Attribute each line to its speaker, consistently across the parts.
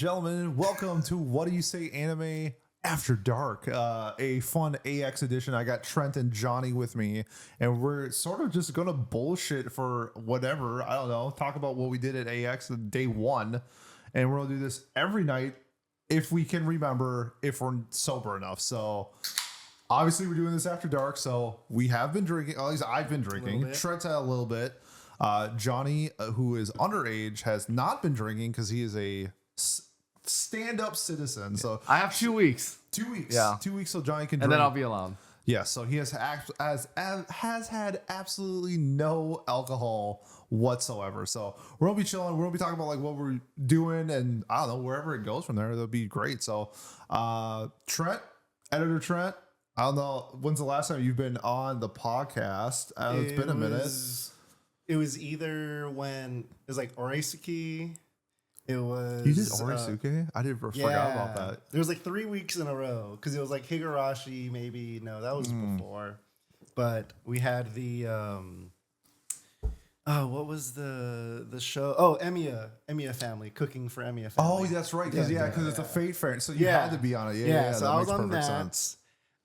Speaker 1: gentlemen, welcome to What Do You Say Anime After Dark, a fun AX edition. I got Trent and Johnny with me, and we're sort of just gonna bullshit for whatever, I don't know, talk about what we did at AX day one, and we're gonna do this every night if we can remember, if we're sober enough. So obviously we're doing this after dark, so we have been drinking, at least I've been drinking. Trent's had a little bit. Johnny, who is underage, has not been drinking because he is a stand-up citizen. So
Speaker 2: I have 2 weeks.
Speaker 1: 2 weeks.
Speaker 2: Yeah.
Speaker 1: 2 weeks so Johnny can drink.
Speaker 2: And then I'll be allowed.
Speaker 1: Yeah, so he has had absolutely no alcohol whatsoever. So we're gonna be chilling. We're gonna be talking about like what we're doing, and I don't know, wherever it goes from there, that'll be great. So Trent, editor Trent, I don't know, when's the last time you've been on the podcast? It's been a minute.
Speaker 3: It was either when it was like Orisuke. It was
Speaker 1: you did Orisuke? I forgot about that.
Speaker 3: There was like 3 weeks in a row because it was like Higurashi. Maybe no, that was before. But we had the what was the show? Oh, Emiya Family, cooking for Emiya Family.
Speaker 1: Oh, that's right. Because it's a Fate Fair, so you had to be on it. Yeah.
Speaker 3: So
Speaker 1: that
Speaker 3: I was
Speaker 1: makes
Speaker 3: on
Speaker 1: perfect
Speaker 3: that.
Speaker 1: sense.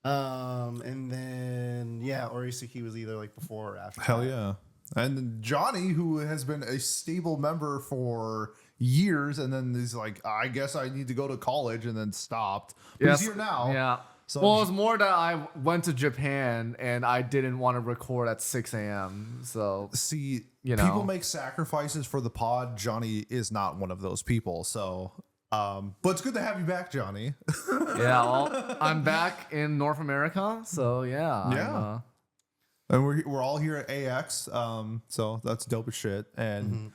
Speaker 3: And then Orisuke was either like before or after.
Speaker 1: Hell yeah. And Johnny, who has been a stable member for years, and then he's like, I guess I need to go to college, and then stopped. But he's here now.
Speaker 2: Yeah.
Speaker 1: So
Speaker 2: well, it's more that I went to Japan and I didn't want to record at 6 a.m. So
Speaker 1: see,
Speaker 2: you know,
Speaker 1: people make sacrifices for the pod. Johnny is not one of those people. So, but it's good to have you back, Johnny.
Speaker 2: Yeah, well, I'm back in North America. So yeah.
Speaker 1: And we're all here at AX, so that's dope as shit. And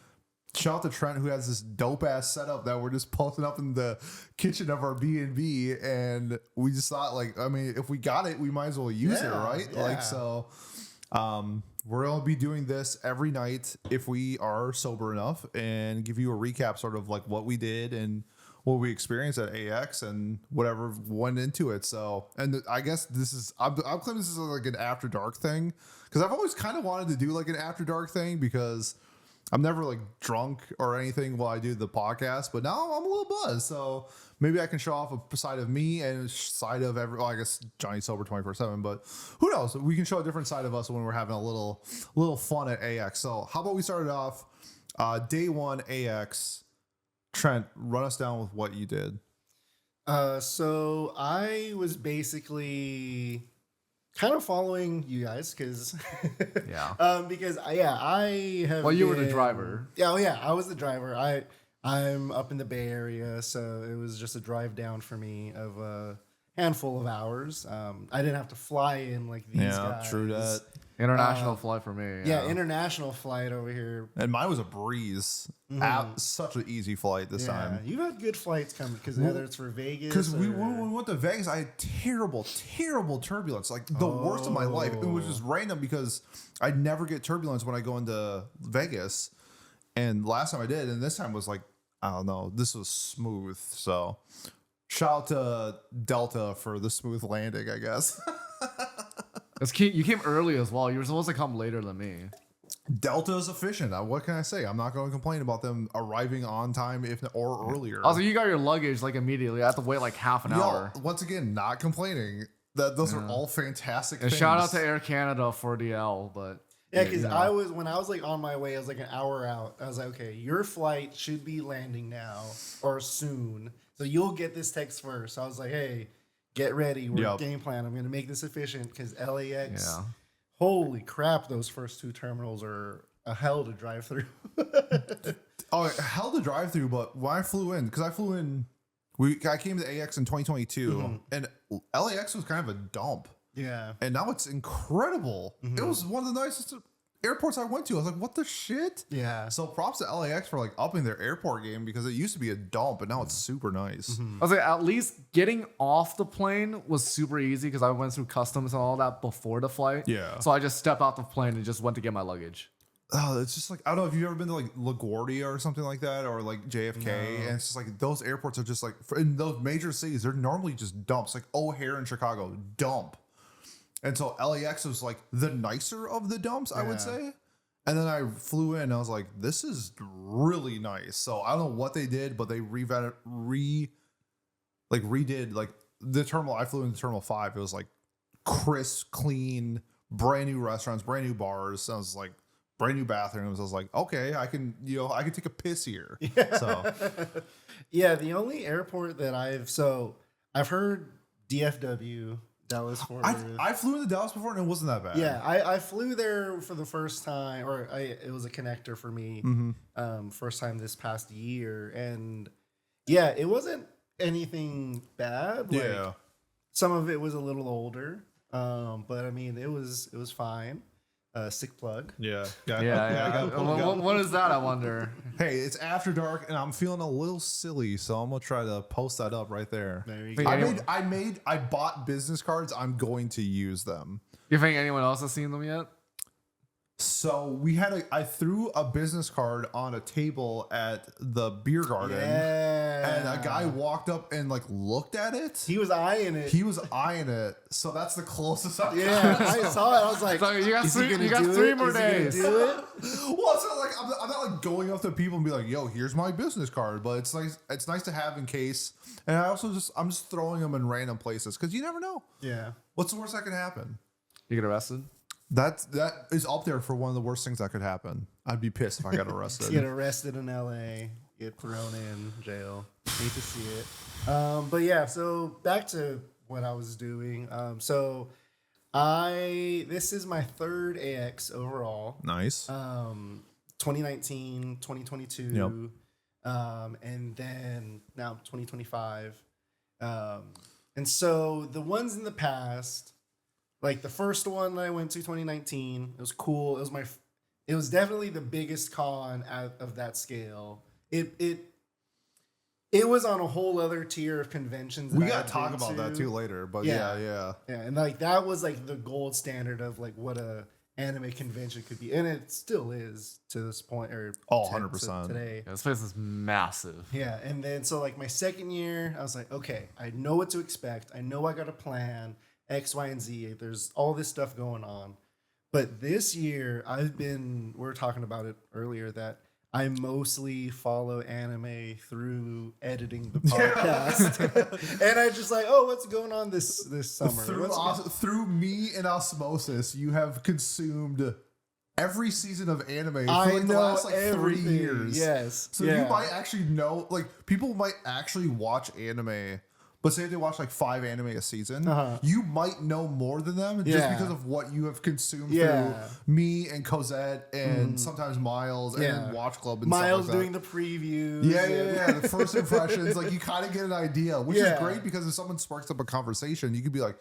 Speaker 1: shout out to Trent, who has this dope ass setup that we're just posting up in the kitchen of our B&B, and we just thought, like, I mean, if we got it, we might as well use it, right?
Speaker 3: Yeah.
Speaker 1: Like, so we're gonna be doing this every night if we are sober enough, and give you a recap, sort of like what we did and what we experienced at AX and whatever went into it. So, and I guess this is, I'm claiming this is like an after dark thing, because I've always kind of wanted to do like an after dark thing, because I'm never like drunk or anything while I do the podcast, but now I'm a little buzzed. So maybe I can show off a side of me and a side of well, I guess Johnny's sober 24/7, but who knows? We can show a different side of us when we're having a little fun at AX. So how about we started off day one AX. Trent, run us down with what you did.
Speaker 3: So I was basically kind of following you guys because I have.
Speaker 2: Well, you were the driver.
Speaker 3: Yeah, I was the driver. I'm up in the Bay Area, so it was just a drive down for me of a handful of hours. I didn't have to fly in like these guys.
Speaker 1: Yeah, true that.
Speaker 2: International flight for me.
Speaker 3: Yeah, international flight over here.
Speaker 1: And mine was a breeze. Such an easy flight this time.
Speaker 3: You've had good flights coming, because whether it's for Vegas.
Speaker 1: Because when we went to Vegas, I had terrible turbulence. Like the worst of my life. It was just random because I never get turbulence when I go into Vegas. And last time I did, and this time was like, I don't know, this was smooth. So shout out to Delta for the smooth landing, I guess.
Speaker 2: You came early as well. You were supposed to come later than me.
Speaker 1: Delta is efficient. What can I say? I'm not going to complain about them arriving on time or earlier.
Speaker 2: Also, you got your luggage like immediately. I had to wait like half an hour.
Speaker 1: Once again, not complaining. Those are all fantastic things.
Speaker 2: Shout out to Air Canada for the L, but
Speaker 3: yeah, because when I was like on my way, I was like an hour out. I was like, okay, your flight should be landing now or soon, so you'll get this text first. So I was like, hey, get ready. We're game plan. I'm going to make this efficient because LAX. Yeah. Holy crap! Those first two terminals are a hell to drive through.
Speaker 1: Hell to drive through. But when I flew in, I came to AX in 2022, and LAX was kind of a dump.
Speaker 3: Yeah.
Speaker 1: And now it's incredible. It was one of the nicest airports I went to. I was like, what the shit?
Speaker 3: Yeah.
Speaker 1: So props to LAX for like upping their airport game, because it used to be a dump, but now it's super nice.
Speaker 2: I was like, at least getting off the plane was super easy because I went through customs and all that before the flight.
Speaker 1: Yeah.
Speaker 2: So I just stepped out the plane and just went to get my luggage.
Speaker 1: Oh, it's just like, I don't know if you've ever been to like LaGuardia or something like that, or like JFK. No. And it's just like, those airports are just like, in those major cities, they're normally just dumps. Like O'Hare in Chicago, dump. And so LAX was like the nicer of the dumps, I would say. And then I flew in and I was like, this is really nice. So I don't know what they did, but they redid like the terminal. I flew into Terminal 5. It was like crisp, clean, brand new restaurants, brand new bars. So I was like brand new bathrooms. I was like, okay, I can take a piss here.
Speaker 3: Yeah.
Speaker 1: So
Speaker 3: Yeah, the only airport that I've heard DFW, Dallas Fort Worth.
Speaker 1: I flew into Dallas before and it wasn't that bad.
Speaker 3: Yeah, I flew there for the first time, it was a connector for me. First time this past year, and yeah, it wasn't anything bad. Like,
Speaker 1: Yeah.
Speaker 3: some of it was a little older, but I mean, it was fine. Sick plug.
Speaker 1: Yeah.
Speaker 2: What is that? I wonder.
Speaker 1: Hey, it's after dark and I'm feeling a little silly, so I'm gonna try to post that up right there.
Speaker 3: There you
Speaker 2: But
Speaker 3: go.
Speaker 1: I bought business cards. I'm going to use them.
Speaker 2: You think anyone else has seen them yet?
Speaker 1: So I threw a business card on a table at the beer garden,
Speaker 3: Yeah.
Speaker 1: and a guy walked up and like looked at it.
Speaker 3: He was eyeing it.
Speaker 1: He was eyeing it, so that's the closest I
Speaker 3: Yeah,
Speaker 1: got.
Speaker 3: I saw it. I was like,
Speaker 2: So you got
Speaker 3: is he
Speaker 2: three-
Speaker 3: gonna
Speaker 2: you got
Speaker 3: do
Speaker 2: 3
Speaker 3: it?
Speaker 2: more
Speaker 3: Is he gonna
Speaker 2: days.
Speaker 3: do it?
Speaker 1: Well, it's not like I'm not like going up to people and be like, "Yo, here's my business card," but it's nice to have in case. And I'm just throwing them in random places because you never know.
Speaker 3: Yeah.
Speaker 1: What's the worst that can happen?
Speaker 2: You get arrested?
Speaker 1: That is up there for one of the worst things that could happen. I'd be pissed if I got arrested.
Speaker 3: Get arrested in LA, get thrown in jail. Hate to see it. But yeah, so back to what I was doing. So this is my third AX overall.
Speaker 1: Nice.
Speaker 3: 2019, 2022, and then now 2025. And so the ones in the past, like the first one that I went to 2019, it was cool. It was definitely the biggest con out of that scale. It was on a whole other tier of conventions.
Speaker 1: We
Speaker 3: I
Speaker 1: got
Speaker 3: had
Speaker 1: to talk
Speaker 3: been
Speaker 1: about that
Speaker 3: to.
Speaker 1: too later, but
Speaker 3: Yeah.
Speaker 1: yeah.
Speaker 3: Yeah, and like that was like the gold standard of like what a anime convention could be, and it still is to this point, or
Speaker 1: Oh,
Speaker 3: to
Speaker 1: 100%.
Speaker 3: today.
Speaker 2: Yeah, this place is massive.
Speaker 3: Yeah, and then so like my second year, I was like, okay, I know what to expect. I know I got a plan, X, Y, and Z. There's all this stuff going on. But this year, we were talking about it earlier, that I mostly follow anime through editing the podcast. And I just like, oh, what's going on this summer?
Speaker 1: Through me and osmosis, you have consumed every season of anime for
Speaker 3: I
Speaker 1: like the
Speaker 3: know
Speaker 1: last like 3
Speaker 3: everything.
Speaker 1: years.
Speaker 3: Yes.
Speaker 1: So you might actually know, like, people might actually watch anime, but say they watch like 5 anime a season, you might know more than them just because of what you have consumed through me and Cosette and sometimes Miles and then Watch Club and
Speaker 3: Miles
Speaker 1: stuff like
Speaker 3: doing
Speaker 1: that.
Speaker 3: the previews.
Speaker 1: Yeah. The first impressions, like you kind of get an idea, which is great because if someone sparks up a conversation, you could be like,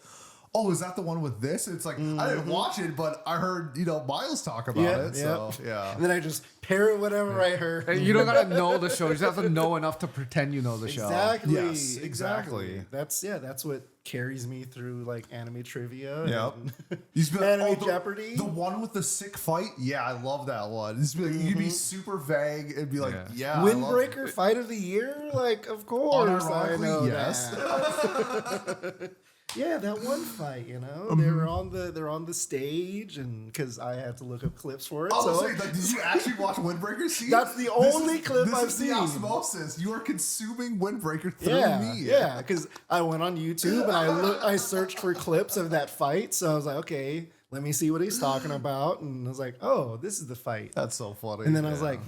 Speaker 1: oh, is that the one with this? It's like, I didn't watch it, but I heard, Miles talk about it. So, yeah.
Speaker 3: And then I just parrot whatever I heard.
Speaker 2: And you don't gotta know the show. You just have to know enough to pretend you know the show.
Speaker 3: Exactly.
Speaker 1: Yes, exactly.
Speaker 3: That's what carries me through like anime trivia.
Speaker 1: Yep.
Speaker 3: And
Speaker 1: You just be like,
Speaker 3: Anime
Speaker 1: the,
Speaker 3: Jeopardy.
Speaker 1: The one with the sick fight? Yeah, I love that one. Just be like, you could be super vague and be like, yeah.
Speaker 3: Windbreaker Fight of the Year? Like, of course. I know
Speaker 1: yes.
Speaker 3: that. Yeah, that one fight, they're on the stage, and because I had to look up clips for it.
Speaker 1: So, like, did you actually watch Windbreaker? See,
Speaker 3: that's the only clip I've
Speaker 1: This is
Speaker 3: seen.
Speaker 1: the osmosis. You are consuming Windbreaker through me.
Speaker 3: Yeah, because I went on YouTube and I searched for clips of that fight. So I was like, okay, let me see what he's talking about, and I was like, oh, this is the fight.
Speaker 1: That's so funny.
Speaker 3: And then I was like,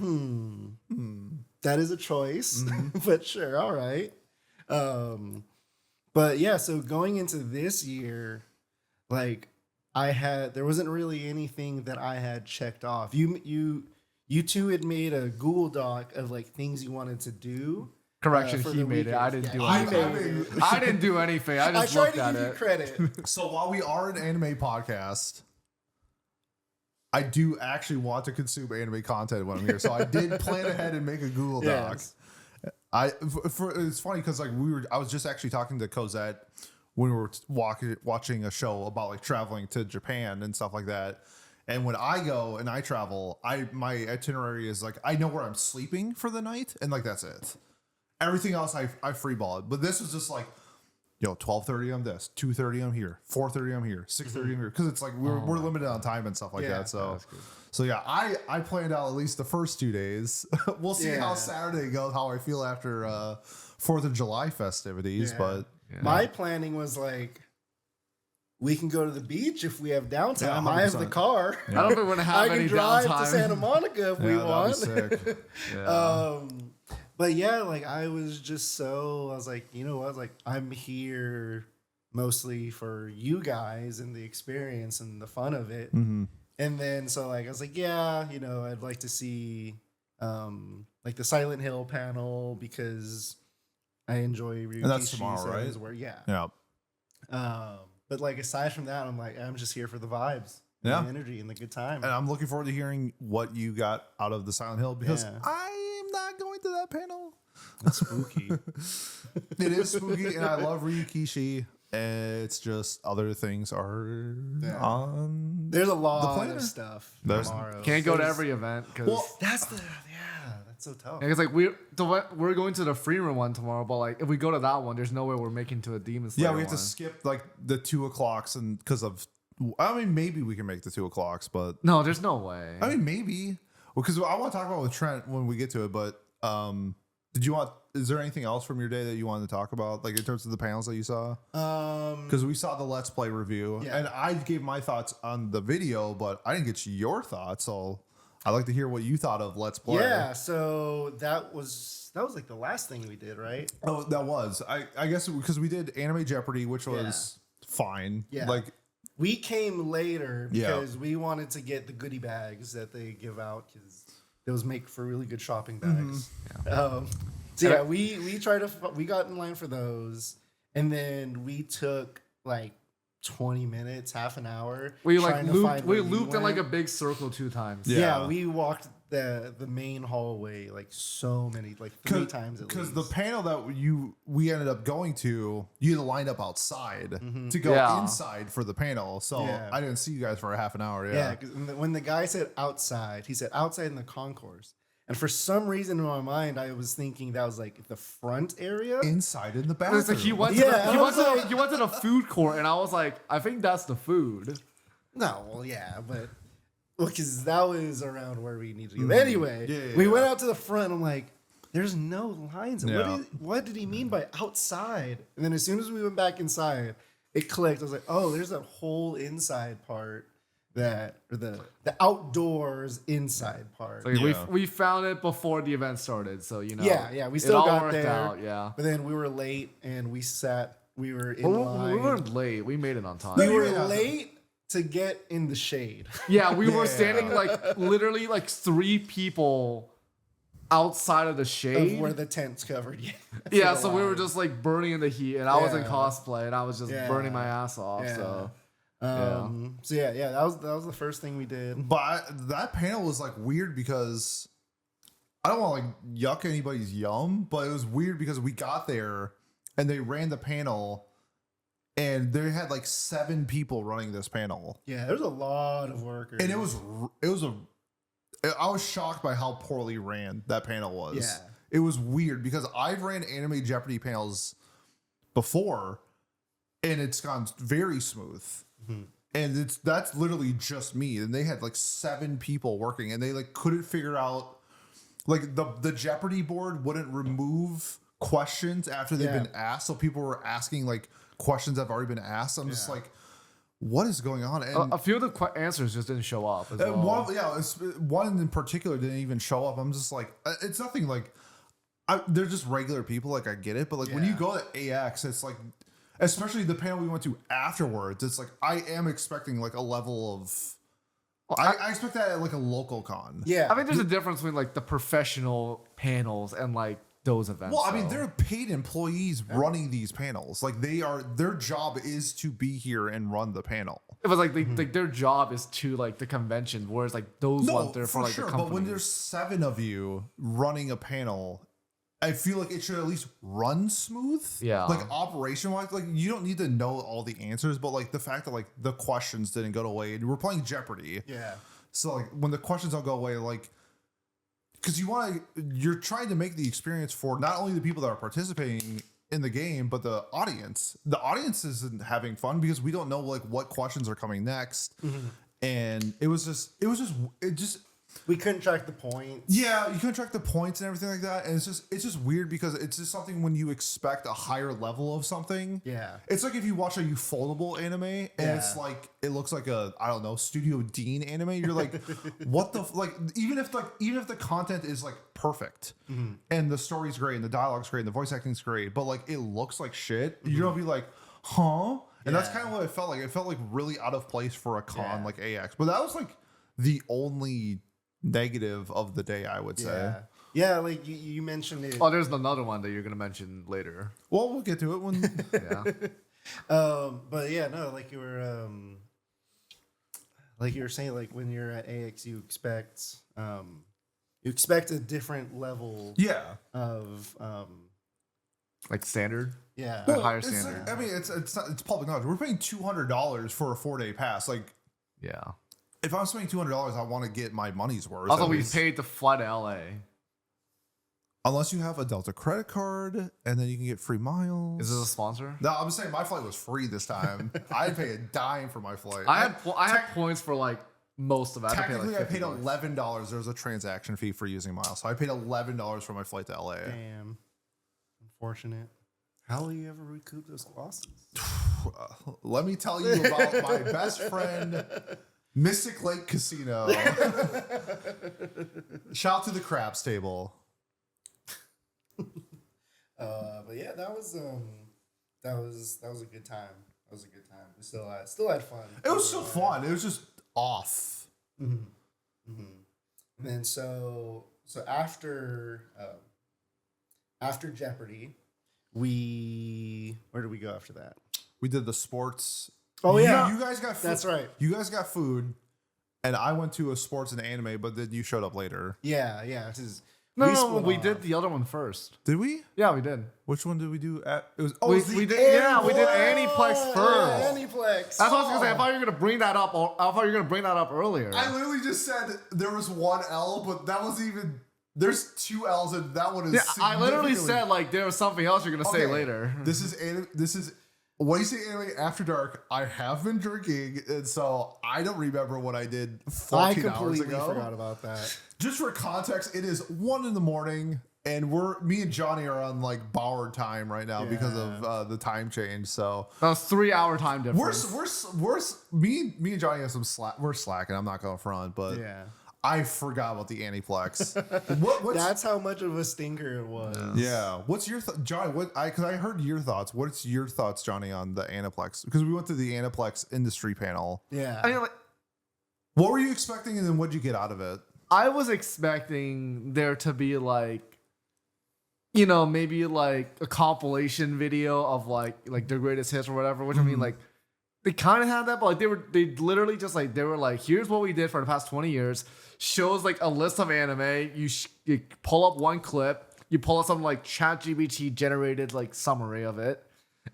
Speaker 3: that is a choice, but sure, all right. But yeah, so going into this year, like there wasn't really anything that I had checked off. You two had made a Google Doc of like things you wanted to do.
Speaker 2: Correction,
Speaker 3: for
Speaker 2: he
Speaker 3: the
Speaker 2: made it. I
Speaker 3: weekends.
Speaker 2: didn't do
Speaker 3: Yeah, he
Speaker 2: anything.
Speaker 3: made it.
Speaker 2: I didn't do anything. I
Speaker 3: I
Speaker 2: just
Speaker 3: tried
Speaker 2: looked
Speaker 3: to
Speaker 2: at
Speaker 3: give you
Speaker 2: it.
Speaker 3: credit.
Speaker 1: So while we are an anime podcast, I do actually want to consume anime content when I'm here. So I did plan ahead and make a Google Doc.
Speaker 3: Yes.
Speaker 1: It's funny because like I was just actually talking to Cosette when we were watching a show about like traveling to Japan and stuff like that. And when I go and I travel, my itinerary is like I know where I'm sleeping for the night, and like that's it. Everything else I freeball it. But this was just like, 12:30 I'm this, 2:30 I'm here, 4:30 I'm here, 6:30 I'm here, because it's like we're limited on time and stuff like that. So yeah, I planned out at least the first 2 days. We'll see how Saturday goes, how I feel after 4th of July festivities. But
Speaker 3: my planning was like, we can go to the beach if we have downtime.
Speaker 1: Yeah,
Speaker 3: I have the car.
Speaker 2: I don't think we're gonna have
Speaker 3: I
Speaker 2: any
Speaker 3: can drive
Speaker 2: downtime.
Speaker 3: to Santa Monica if we want.
Speaker 1: Sick.
Speaker 3: But yeah, like I was like, you know what? Like I'm here mostly for you guys and the experience and the fun of it.
Speaker 1: Mm-hmm.
Speaker 3: And then so like I was like, yeah, you know, I'd like to see like the Silent Hill panel because I enjoy Ryukishi.
Speaker 1: And that's tomorrow, right?
Speaker 3: Where, yeah.
Speaker 1: Yeah.
Speaker 3: But like aside from that, I'm like, I'm just here for the vibes,
Speaker 1: Yeah,
Speaker 3: the energy, and the good time.
Speaker 1: And I'm looking forward to hearing what you got out of the Silent Hill because
Speaker 3: Yeah.
Speaker 1: I am not going to that panel.
Speaker 3: It's spooky.
Speaker 1: It is spooky, and I love Ryukishi. It's just other things are on.
Speaker 3: There's a
Speaker 1: the
Speaker 3: lot
Speaker 1: planner.
Speaker 3: of stuff
Speaker 1: There's-
Speaker 3: tomorrow.
Speaker 2: Can't go to every event because
Speaker 3: That's so tough.
Speaker 2: it's like we're going to the Freeman one tomorrow, but like if we go to that one, there's no way we're making to a Demon Slayer.
Speaker 1: Yeah, we have to
Speaker 2: one.
Speaker 1: skip like the 2 o'clocks and because of. I mean, maybe we can make the 2 o'clocks, but
Speaker 2: No, there's no way.
Speaker 1: I mean, maybe because I want to talk about with Trent when we get to it. But did you want? Is there anything else from your day that you wanted to talk about, like in terms of the panels that you saw? Because we saw the Let's Play review, and I gave my thoughts on the video, but I didn't get your thoughts. So I'd like to hear what you thought of Let's Play.
Speaker 3: Yeah, so that was like the last thing we did, right?
Speaker 1: Oh, that was. I guess because we did Anime Jeopardy, which was fine.
Speaker 3: Yeah.
Speaker 1: Like
Speaker 3: We came later
Speaker 1: Yeah.
Speaker 3: because we wanted to get the goodie bags that they give out because those make for really good shopping bags. So yeah, we got in line for those, and then we took like 20 minutes, half an hour.
Speaker 2: We like
Speaker 3: trying to
Speaker 2: looped.
Speaker 3: find
Speaker 2: We
Speaker 3: where you
Speaker 2: looped in like a
Speaker 3: went.
Speaker 2: big circle 2 times.
Speaker 3: Yeah, we walked the main hallway like so many, like 3 times at least.
Speaker 1: Because the panel that we ended up going to, you had to line up outside to go
Speaker 2: Yeah.
Speaker 1: inside for the panel. So
Speaker 3: Yeah.
Speaker 1: I didn't see you guys for a half an hour.
Speaker 3: Yeah, because when the guy said outside, he said outside in the concourse. And for some reason in my mind, I was thinking that was like the front area.
Speaker 1: Inside in the bathroom.
Speaker 2: It's like he went.
Speaker 3: Yeah,
Speaker 2: he
Speaker 3: I
Speaker 2: went
Speaker 3: was
Speaker 2: to.
Speaker 3: like-
Speaker 2: He went to the food court, and I was like, I think that's the food.
Speaker 3: No, well, yeah, but because that was around where we needed to go. Anyway,
Speaker 1: Yeah.
Speaker 3: we went out to the front. I'm like, there's no lines.
Speaker 1: Yeah.
Speaker 3: What did he mean by outside? And then as soon as we went back inside, it clicked. I was like, oh, there's a whole inside part or the outdoors inside part.
Speaker 2: Like
Speaker 1: Yeah.
Speaker 2: we found it before the event started, so you know.
Speaker 3: Yeah, we
Speaker 2: it
Speaker 3: still
Speaker 2: all
Speaker 3: got
Speaker 2: worked
Speaker 3: there.
Speaker 2: out, yeah.
Speaker 3: But then we were late and we were in
Speaker 2: Well,
Speaker 3: line.
Speaker 2: we weren't late. We made it on time.
Speaker 3: We were
Speaker 1: Yeah.
Speaker 3: late to get in the shade.
Speaker 2: Yeah, we were
Speaker 1: Yeah.
Speaker 2: standing like literally like 3 people outside of the
Speaker 3: Of
Speaker 2: shade.
Speaker 3: where the tent's covered. Yeah,
Speaker 2: Yeah,
Speaker 3: for
Speaker 2: so
Speaker 3: the
Speaker 2: we were
Speaker 3: line.
Speaker 2: just like burning in the heat, and I was in
Speaker 3: Yeah.
Speaker 2: cosplay, and I was just
Speaker 3: Yeah.
Speaker 2: burning my ass off.
Speaker 3: Yeah.
Speaker 2: So
Speaker 3: So yeah, that was the first thing we did.
Speaker 1: But that panel was like weird because I don't want to like yuck anybody's yum, but it was weird because we got there and they ran the panel and they had like 7 people running this panel.
Speaker 3: Yeah, there's a lot of workers.
Speaker 1: And I was shocked by how poorly ran that panel was.
Speaker 3: Yeah.
Speaker 1: It was weird because I've ran Anime Jeopardy panels before and it's gone very smooth. And that's literally just me. And they had like 7 people working and they like couldn't figure out like the Jeopardy board wouldn't remove questions after they've been asked. So people were asking like questions that have already been asked. I'm just like, what is going on? And
Speaker 2: a few of the answers just didn't show up as well.
Speaker 1: one in particular didn't even show up. I'm just like, it's nothing like they're just regular people. Like I get it, but like when you go to AX, it's like, especially the panel we went to afterwards, it's like I am expecting like a level of. I expect that at like a local con.
Speaker 3: Yeah,
Speaker 2: I think there's a difference between like the professional panels and like those events.
Speaker 1: Well, I mean,
Speaker 2: though.
Speaker 1: they're paid employees running these panels. Like their job is to be here and run the panel.
Speaker 2: It was like like their job is to like the convention, whereas like those ones they're for like the companies.
Speaker 1: But when there's 7 of you running a panel, I feel like it should at least run smooth.
Speaker 2: Yeah.
Speaker 1: Like operation wise, like you don't need to know all the answers, but like the fact that like the questions didn't go away and we're playing Jeopardy.
Speaker 3: yeah,
Speaker 1: So like when the questions don't go away, like because you're trying to make the experience for not only the people that are participating in the game, but the audience isn't having fun because we don't know like what questions are coming next. And it just
Speaker 3: we couldn't track the points.
Speaker 1: yeah, you couldn't track the points and everything like that. And it's just weird because it's just something when you expect a higher level of something.
Speaker 3: Yeah.
Speaker 1: It's like if you watch a Ufotable anime and it's like it looks like a, I don't know, Studio Dean anime. You're like, what the like even if the content is like perfect and the story's great and the dialogue's great and the voice acting's great, but like it looks like shit, you're gonna be like, huh? And that's kind of what it felt like. It felt like really out of place for a con like AX. But that was like the only negative of the day, I would say.
Speaker 3: Yeah, like you mentioned it.
Speaker 2: Oh, there's another one that you're gonna mention later.
Speaker 1: Well, we'll get to it when.
Speaker 3: But yeah, no, like you were saying, like when you're at AX, you expect a different level.
Speaker 1: Yeah.
Speaker 3: Of
Speaker 2: Like standard.
Speaker 3: Yeah.
Speaker 2: Well, higher
Speaker 1: it's
Speaker 2: standard.
Speaker 1: like, I mean, it's public knowledge. We're paying $200 for a 4-day pass. Like,
Speaker 2: Yeah.
Speaker 1: if I'm spending $200, I want to get my money's worth.
Speaker 2: Also,
Speaker 1: at
Speaker 2: we
Speaker 1: least.
Speaker 2: paid to fly to LA.
Speaker 1: Unless you have a Delta credit card, and then you can get free miles.
Speaker 2: Is this a sponsor?
Speaker 1: No, I'm saying my flight was free this time. I didn't pay a dime for my flight.
Speaker 2: I had points for like most of it.
Speaker 1: Technically, I paid
Speaker 2: $50.
Speaker 1: $11. There was a transaction fee for using miles, so I paid $11 for my flight to LA.
Speaker 3: Damn. Unfortunate. How will you ever recoup those losses?
Speaker 1: Let me tell you about my best friend, Mystic Lake Casino. Shout out to the craps table.
Speaker 3: But yeah, that was a good time. That was a good time. We still had fun.
Speaker 1: It was still fun. It was just off.
Speaker 3: And then so after Jeopardy, where did we go after that?
Speaker 1: We did the sports.
Speaker 3: Oh yeah,
Speaker 1: you guys got food.
Speaker 3: That's right.
Speaker 1: You guys got food, and I went to a sports and anime, but then you showed up later.
Speaker 3: Yeah.
Speaker 2: No, we did the other one first.
Speaker 1: Did we?
Speaker 2: Yeah, we did.
Speaker 1: Which one did we do? It was
Speaker 2: We did Aniplex first.
Speaker 3: Aniplex.
Speaker 2: That's what I was gonna say. I thought you were gonna bring that up. I thought you were gonna bring that up earlier.
Speaker 1: I literally just said there was one L, but that wasn't even. There's two L's, and that one is.
Speaker 2: Yeah, I literally
Speaker 1: significantly-
Speaker 2: said like there was something else you're gonna say
Speaker 1: Okay,
Speaker 2: later.
Speaker 1: This is when you say anime after dark. I have been drinking, and so I don't remember what I did 14
Speaker 3: I
Speaker 1: hours
Speaker 3: completely
Speaker 1: ago.
Speaker 3: forgot about that.
Speaker 1: Just for context, it is 1 in.the.morning, and me and Johnny are on like Bauer time right now because of the time change. So
Speaker 2: That was 3-hour time difference.
Speaker 1: me and Johnny have some slack. We're slacking. I'm not going to front, but
Speaker 3: Yeah.
Speaker 1: I forgot about the Aniplex. what's
Speaker 3: That's how much of a stinker it was.
Speaker 1: yeah. What's your Johnny? Because I heard your thoughts. What's your thoughts, Johnny, on the Aniplex? Because we went to the Aniplex industry panel.
Speaker 3: Yeah.
Speaker 2: I mean, like,
Speaker 1: What were you expecting, and then what'd you get out of it?
Speaker 2: I was expecting there to be like, you know, maybe like a compilation video of like their greatest hits or whatever. Which I mean, like, they kind of had that, but like they literally just like they were like, here's what we did for the past 20 years. Shows like a list of anime. You pull up one clip. You pull up some like ChatGPT generated like summary of it,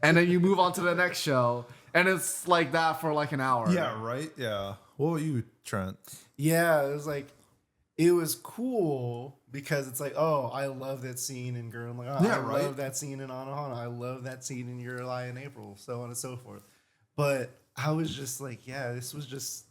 Speaker 2: and then you move on to the next show, and it's like that for like an hour.
Speaker 1: Yeah. Right. Yeah. What about you, Trent?
Speaker 3: Yeah, it was cool because it's like, oh, I love that scene in Girl. I'm like, oh,
Speaker 1: Yeah,
Speaker 3: I
Speaker 1: right.
Speaker 3: love that scene in Anohana. I love that scene in Your Lie in April, so on and so forth. But I was just like, yeah, this was just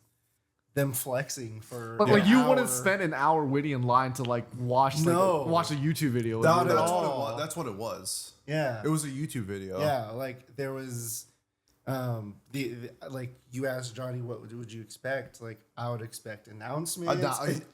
Speaker 3: them flexing for.
Speaker 2: But
Speaker 3: an
Speaker 2: like you
Speaker 3: hour.
Speaker 2: wouldn't spend an hour waiting in line to like watch watch a YouTube video.
Speaker 3: Not
Speaker 2: and do
Speaker 3: at
Speaker 2: that.
Speaker 3: all.
Speaker 1: That's what it was.
Speaker 3: Yeah,
Speaker 1: It was a YouTube video.
Speaker 3: yeah. Like there was, the like you asked Johnny, what would you expect? Like I would expect announcements.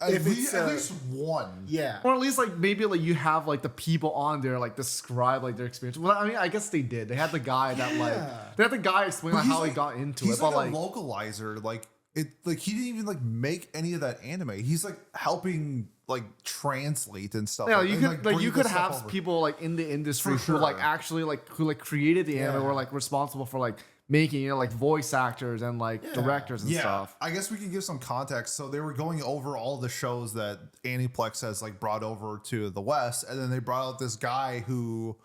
Speaker 1: At least one.
Speaker 3: Yeah.
Speaker 2: Or at least like maybe like you have like the people on there like describe like their experience. Well, I mean, I guess they did. They had the guy that like they had the guy explain like
Speaker 1: But
Speaker 2: how
Speaker 1: he's
Speaker 2: he got into
Speaker 1: he's
Speaker 2: it. But
Speaker 1: like
Speaker 2: like
Speaker 1: a localizer. Like it. Like he didn't even like make any of that anime. He's like helping like translate and stuff.
Speaker 2: yeah,
Speaker 1: like,
Speaker 2: you
Speaker 1: and,
Speaker 2: could like
Speaker 1: bring
Speaker 2: you
Speaker 1: the
Speaker 2: could
Speaker 1: stuff
Speaker 2: have
Speaker 1: over.
Speaker 2: people like in the industry
Speaker 1: For
Speaker 2: who like
Speaker 1: sure.
Speaker 2: actually like who like created the anime
Speaker 3: Yeah.
Speaker 2: or like responsible for like making, you know, like voice actors and like directors and
Speaker 1: Yeah,
Speaker 2: stuff.
Speaker 1: I guess we can give some context. So they were going over all the shows that Aniplex has like brought over to the West, and then they brought out this guy who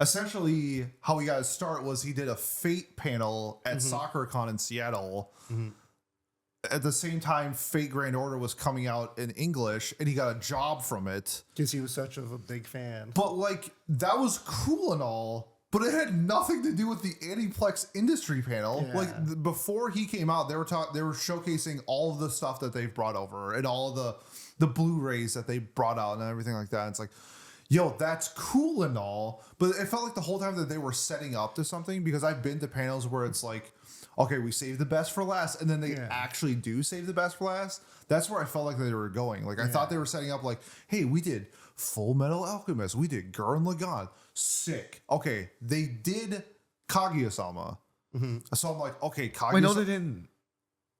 Speaker 1: essentially how he got his start was he did a Fate panel at SoccerCon in Seattle. at the same time, Fate Grand Order was coming out in English, and he got a job from it.
Speaker 3: Because he was such of a big fan.
Speaker 1: But like that was cool and all, but it had nothing to do with the Aniplex industry panel.
Speaker 3: Yeah.
Speaker 1: Like before he came out, they were showcasing all of the stuff that they've brought over and all of the Blu-rays that they brought out and everything like that. It's like, yo, that's cool and all, but it felt like the whole time that they were setting up to something, because I've been to panels where it's like, okay, we saved the best for last, and then they actually do save the best for last. That's where I felt like they were going. Like I thought they were setting up like, hey, we did Full Metal Alchemist, we did Gurren Lagann, sick. Okay, they did Kaguya-sama. So I'm like, okay, Kaguya.
Speaker 2: Wait, no, they didn't.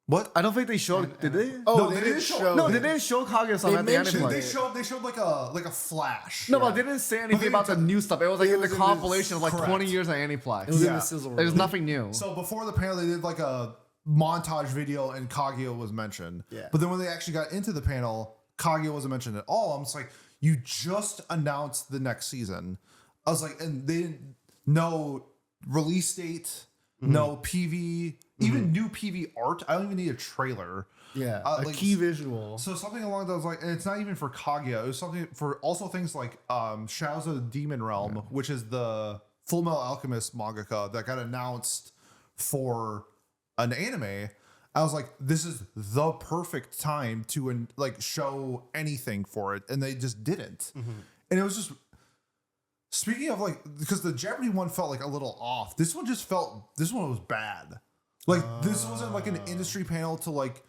Speaker 1: What?
Speaker 2: I don't think they showed. Did they?
Speaker 3: Oh,
Speaker 1: No,
Speaker 3: they
Speaker 1: they
Speaker 3: didn't
Speaker 1: didn't
Speaker 3: show.
Speaker 2: No, they didn't show Kaguya-sama at the
Speaker 3: mentioned
Speaker 2: Aniplex.
Speaker 1: They showed like a flash.
Speaker 2: No, but they didn't say anything
Speaker 1: they
Speaker 2: about the
Speaker 1: didn't-
Speaker 2: new stuff. It was like
Speaker 3: It
Speaker 2: in the
Speaker 3: was in this-
Speaker 2: compilation of like
Speaker 1: Correct.
Speaker 2: 20 years of Aniplex.
Speaker 3: It was in
Speaker 1: Yeah.
Speaker 3: the sizzle
Speaker 2: There's
Speaker 3: reel.
Speaker 2: nothing new.
Speaker 1: So before the panel, they did like a montage video, and Kaguya was mentioned.
Speaker 3: Yeah.
Speaker 1: But then when they actually got into the panel, Kaguya wasn't mentioned at all. I'm just like, you just announced the next season. I was like, and they didn't know release date, no PV, even new PV art. I don't even need a trailer.
Speaker 3: Yeah, a
Speaker 1: like,
Speaker 3: key visual.
Speaker 1: So something along those lines, and it's not even for Kaguya. It was something for also things like Shadows of the Demon Realm, which is the Full Metal Alchemist mangaka that got announced for an anime. I was like, this is the perfect time to like show anything for it, and they just didn't. And it was just, speaking of like, because the Jeopardy one felt like a little off. This one was bad. Like this wasn't like an industry panel to like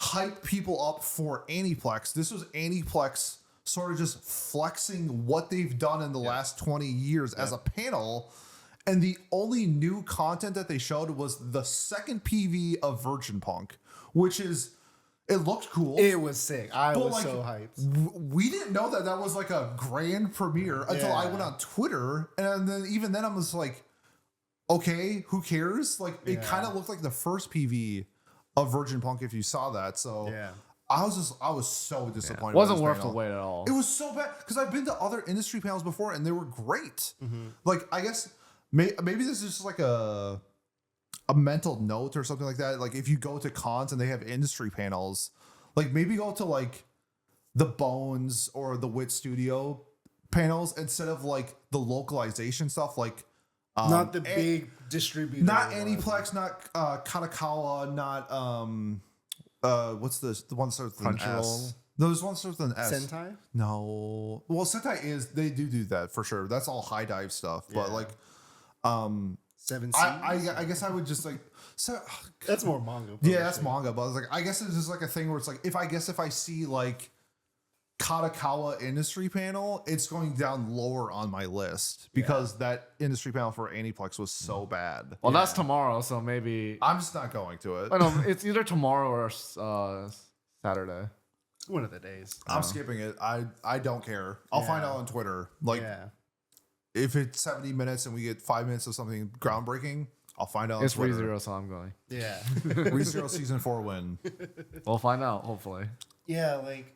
Speaker 1: hype people up for Aniplex. This was Aniplex sort of just flexing what they've done in the last 20 years as a panel. And the only new content that they showed was the second PV of Virgin Punk, which is, it looked cool.
Speaker 3: It was sick. I
Speaker 1: But,
Speaker 3: was
Speaker 1: like,
Speaker 3: so hyped.
Speaker 1: We didn't know that that was like a grand premiere until I went on Twitter. And then even then I was like, okay, who cares? Like it kind of looked like the first PV of Virgin Punk if you saw that. So
Speaker 3: Yeah.
Speaker 1: I was so disappointed. by
Speaker 2: Wasn't
Speaker 1: this
Speaker 2: worth the
Speaker 1: panel.
Speaker 2: wait at all.
Speaker 1: It was so bad because I've been to other industry panels before and they were great. Like I guess maybe this is just like a mental note or something like that. Like if you go to cons and they have industry panels, like maybe go to like the Bones or the Wit Studio panels instead of like the localization stuff. Like
Speaker 3: Not the big distributor.
Speaker 1: not
Speaker 3: one.
Speaker 1: Aniplex, not Katakawa, not what's this? The one that starts with an
Speaker 2: Crunchyroll?
Speaker 1: S. Those ones starts with an S.
Speaker 3: Sentai?
Speaker 1: No. Well, Sentai they do that for sure. That's all high dive stuff. But
Speaker 3: Yeah.
Speaker 1: like,
Speaker 3: 7
Speaker 1: I guess I would just like so.
Speaker 3: That's more manga.
Speaker 1: Yeah, that's manga. But I was like, I guess it's just like a thing where it's like if I see like Katakawa industry panel, it's going down lower on my list because that industry panel for Aniplex was so bad.
Speaker 2: Well, that's tomorrow, so maybe.
Speaker 1: I'm just not going to it.
Speaker 2: I don't know. It's either tomorrow or Saturday.
Speaker 3: One of the days.
Speaker 1: I'm skipping it. I don't care. I'll find out on Twitter. Like
Speaker 3: Yeah.
Speaker 1: if it's 70 minutes and we get 5 minutes of something groundbreaking, I'll find out on
Speaker 2: It's
Speaker 1: Twitter.
Speaker 2: 3-0, so I'm going.
Speaker 3: Yeah.
Speaker 1: ReZero season 4 win.
Speaker 2: We'll find out, hopefully.
Speaker 3: Yeah, like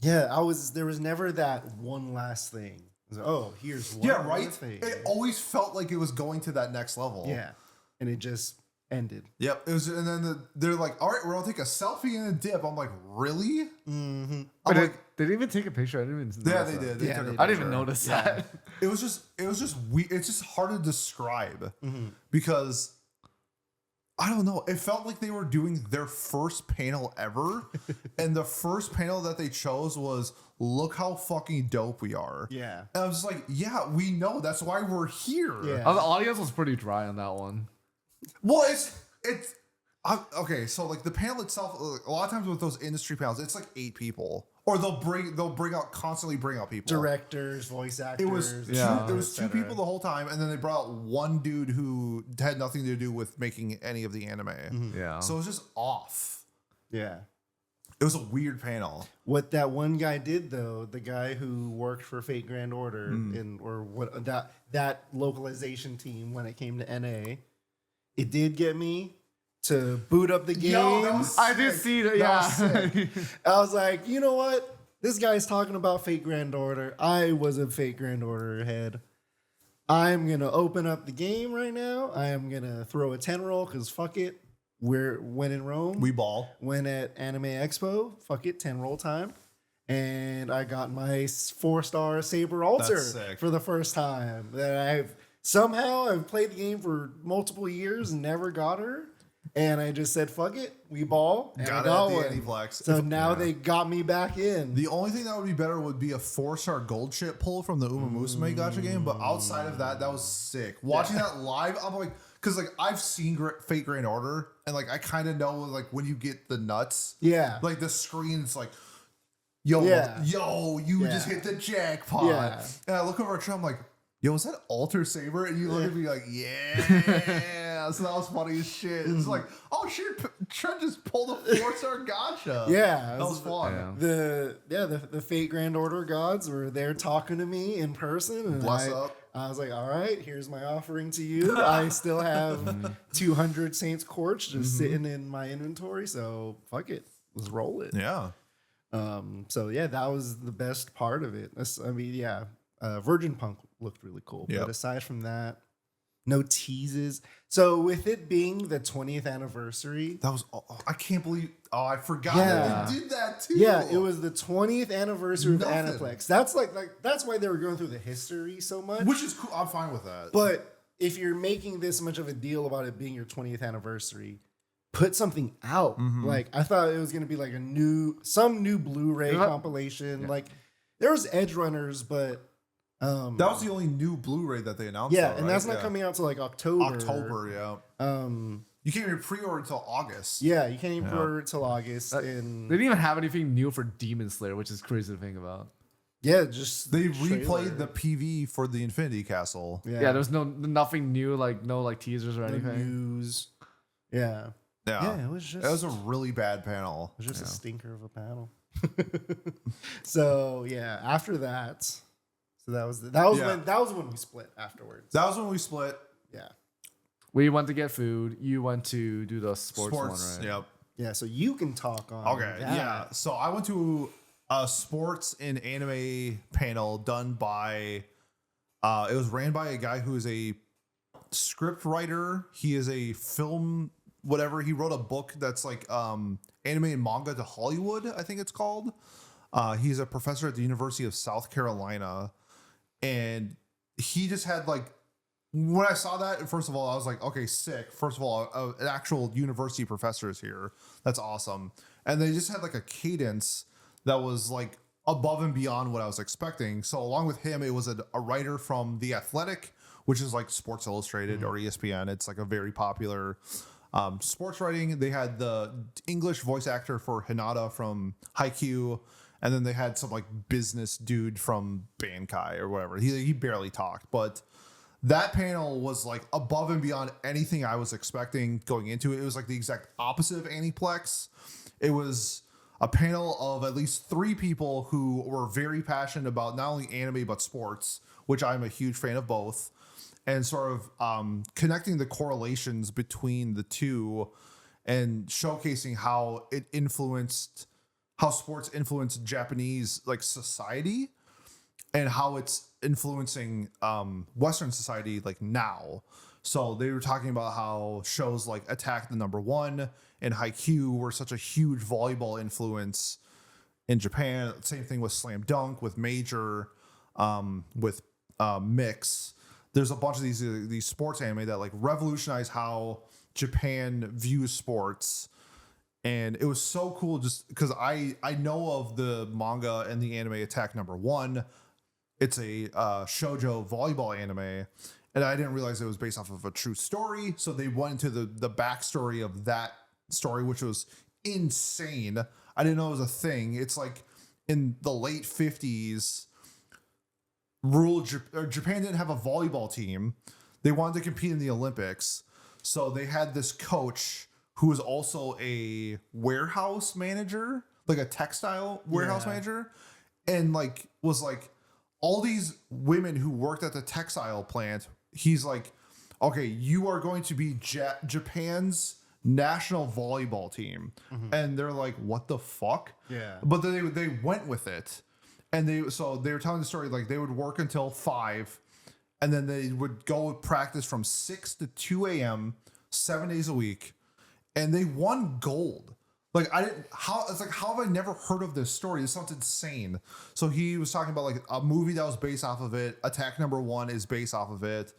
Speaker 3: there was never that one last thing. It was like, oh, here's one
Speaker 1: Yeah,
Speaker 3: more
Speaker 1: right?
Speaker 3: thing.
Speaker 1: It always felt like it was going to that next level.
Speaker 3: Yeah. And it just ended.
Speaker 1: Yep. It was, and then they're like, all right, we're gonna take a selfie and a dip. I'm like, really?
Speaker 3: Mm-hmm.
Speaker 2: But
Speaker 1: I'm like,
Speaker 2: they didn't even take a picture. I didn't even.
Speaker 1: yeah,
Speaker 2: notice
Speaker 1: they
Speaker 2: that.
Speaker 1: did. They
Speaker 3: Yeah,
Speaker 1: took a
Speaker 3: they
Speaker 2: I didn't
Speaker 1: picture.
Speaker 2: even notice that.
Speaker 1: It was just weird. It's just hard to describe because I don't know. It felt like they were doing their first panel ever, and the first panel that they chose was "Look how fucking dope we are."
Speaker 3: Yeah.
Speaker 1: And I was just like, "Yeah, we know. That's why we're here."
Speaker 3: Yeah.
Speaker 2: The audience was pretty dry on that one.
Speaker 1: Well, okay. So like the panel itself, a lot of times with those industry panels, it's like 8 people, or they'll constantly bring out people.
Speaker 3: Directors, voice actors.
Speaker 1: It was
Speaker 2: Yeah.
Speaker 1: it was 2
Speaker 3: etc.
Speaker 1: people the whole time, and then they brought out one dude who had nothing to do with making any of the anime.
Speaker 2: Yeah.
Speaker 1: So it was just off.
Speaker 3: Yeah.
Speaker 1: It was a weird panel.
Speaker 3: What that one guy did though, the guy who worked for Fate Grand Order that localization team when it came to NA, it did get me to boot up the game.
Speaker 1: Yo, that was
Speaker 2: I did
Speaker 1: sick.
Speaker 2: see that.
Speaker 1: That was
Speaker 2: Yeah.
Speaker 1: sick.
Speaker 3: I was like, you know what? This guy's talking about Fate Grand Order. I was a Fate Grand Order head. I'm gonna open up the game right now. I am gonna throw a 10 roll because fuck it. when in Rome,
Speaker 1: We ball.
Speaker 3: when at Anime Expo, fuck it, 10 roll time. And I got my 4-star Saber Altar
Speaker 1: That's sick.
Speaker 3: for the first time. That I've played the game for multiple years and never got her. And I just said, fuck it, we ball. And
Speaker 1: Got
Speaker 3: I got
Speaker 1: it
Speaker 3: one.
Speaker 1: at the Aniplex.
Speaker 3: So now they got me back in.
Speaker 1: The only thing that would be better would be a 4-star gold chip pull from the Uma Musume gacha game. But outside of that, that was sick. Watching that live, I'm like, because like I've seen Fate Grand Order, and like I kind of know like when you get the nuts,
Speaker 3: Yeah.
Speaker 1: like the screen's like, yo, you just hit the jackpot.
Speaker 3: Yeah.
Speaker 1: And I look over at Trent, I'm like, yo, is that Alter Saber? And you look at me like, yeah. So that was funny as shit. It's like, oh shit, Trent just pulled a 4-star gacha.
Speaker 3: Yeah.
Speaker 1: That was fun.
Speaker 2: Yeah.
Speaker 3: The Fate Grand Order gods were there talking to me in person. And
Speaker 1: Bless up.
Speaker 3: I was like, all right, here's my offering to you. I still have 200 Saints Quartz just sitting in my inventory. So fuck it. Let's roll it.
Speaker 1: Yeah.
Speaker 3: So yeah, that was the best part of it. Virgin Punk looked really cool.
Speaker 1: Yep.
Speaker 3: But aside from that, no teases. So with it being the 20th anniversary,
Speaker 1: That was, I can't believe, I forgot
Speaker 3: Yeah.
Speaker 1: that they did that too.
Speaker 3: yeah, it was the 20th anniversary of
Speaker 1: Nothing.
Speaker 3: Aniplex. That's like that's why they were going through the history so much.
Speaker 1: Which is cool. I'm fine with that.
Speaker 3: But if you're making this much of a deal about it being your 20th anniversary, put something out.
Speaker 1: Mm-hmm.
Speaker 3: Like I thought it was gonna be like some new Blu-ray
Speaker 2: Yeah.
Speaker 3: compilation.
Speaker 2: Yeah.
Speaker 3: Like there was Edge Runners, but
Speaker 1: that was the only new Blu-ray that they announced.
Speaker 3: yeah,
Speaker 1: though,
Speaker 3: and
Speaker 1: right?
Speaker 3: that's not coming out till like October.
Speaker 1: October, yeah. You can't even pre-order until August.
Speaker 3: Yeah, you can't even pre-order it till August.
Speaker 2: They
Speaker 3: And
Speaker 2: didn't even have anything new for Demon Slayer, which is crazy to think about.
Speaker 3: yeah, just
Speaker 1: They
Speaker 3: trailer.
Speaker 1: replayed the PV for the Infinity Castle.
Speaker 2: Yeah, there was nothing new, like no like teasers or
Speaker 3: the
Speaker 2: anything.
Speaker 3: news. Yeah. Yeah, it was just
Speaker 1: That was a really bad panel.
Speaker 3: It was just a stinker of a panel. So yeah, after that, so that was when we split afterwards.
Speaker 1: That was when we split.
Speaker 3: Yeah,
Speaker 2: We went to get food. You went to do the sports one, right?
Speaker 1: Yep.
Speaker 3: yeah. So you can talk on.
Speaker 1: Okay.
Speaker 3: that.
Speaker 1: Yeah. So I went to a sports and anime panel done by. It was ran by a guy who is a script writer. He is a film whatever. He wrote a book that's like anime and manga to Hollywood, I think it's called. He's a professor at the University of South Carolina, and he just had like. When I saw that, first of all, I was like, okay, sick. First of all, an actual university professor is here. That's awesome. And they just had like a cadence that was like above and beyond what I was expecting. So along with him, it was a writer from The Athletic, which is like Sports Illustrated or ESPN. It's like a very popular sports writing. They had the English voice actor for Hinata from Haikyuu. And then they had some like business dude from Bankai or whatever. He barely talked, but that panel was like above and beyond anything I was expecting going into it. It was like the exact opposite of Aniplex. It was a panel of at least 3 people who were very passionate about not only anime, but sports, which I'm a huge fan of both, and sort of connecting the correlations between the two and showcasing how sports influenced Japanese like society and how it's influencing Western society like now. So they were talking about how shows like Attack the Number One and Haikyuu were such a huge volleyball influence in Japan. Same thing with Slam Dunk, with Major, with Mix. There's a bunch of these sports anime that like revolutionize how Japan views sports. And it was so cool just because I know of the manga and the anime Attack Number One. It's a shoujo volleyball anime, and I didn't realize it was based off of a true story. So they went into the backstory of that story, which was insane. I didn't know it was a thing. It's like in the late 50s, Japan didn't have a volleyball team. They wanted to compete in the Olympics. So they had this coach who was also a warehouse manager, like a textile warehouse manager, and like was like, all these women who worked at the textile plant, he's like, okay, you are going to be Japan's national volleyball team. And they're like, what the fuck?
Speaker 3: Yeah.
Speaker 1: But they went with it. And they were telling the story, like they would work until 5 and then they would go practice from 6 to 2 a.m. 7 days a week. and they won gold. Like I didn't how it's like how have I never heard of this story? It sounds insane. So he was talking about like a movie that was based off of it. Attack Number One is based off of it,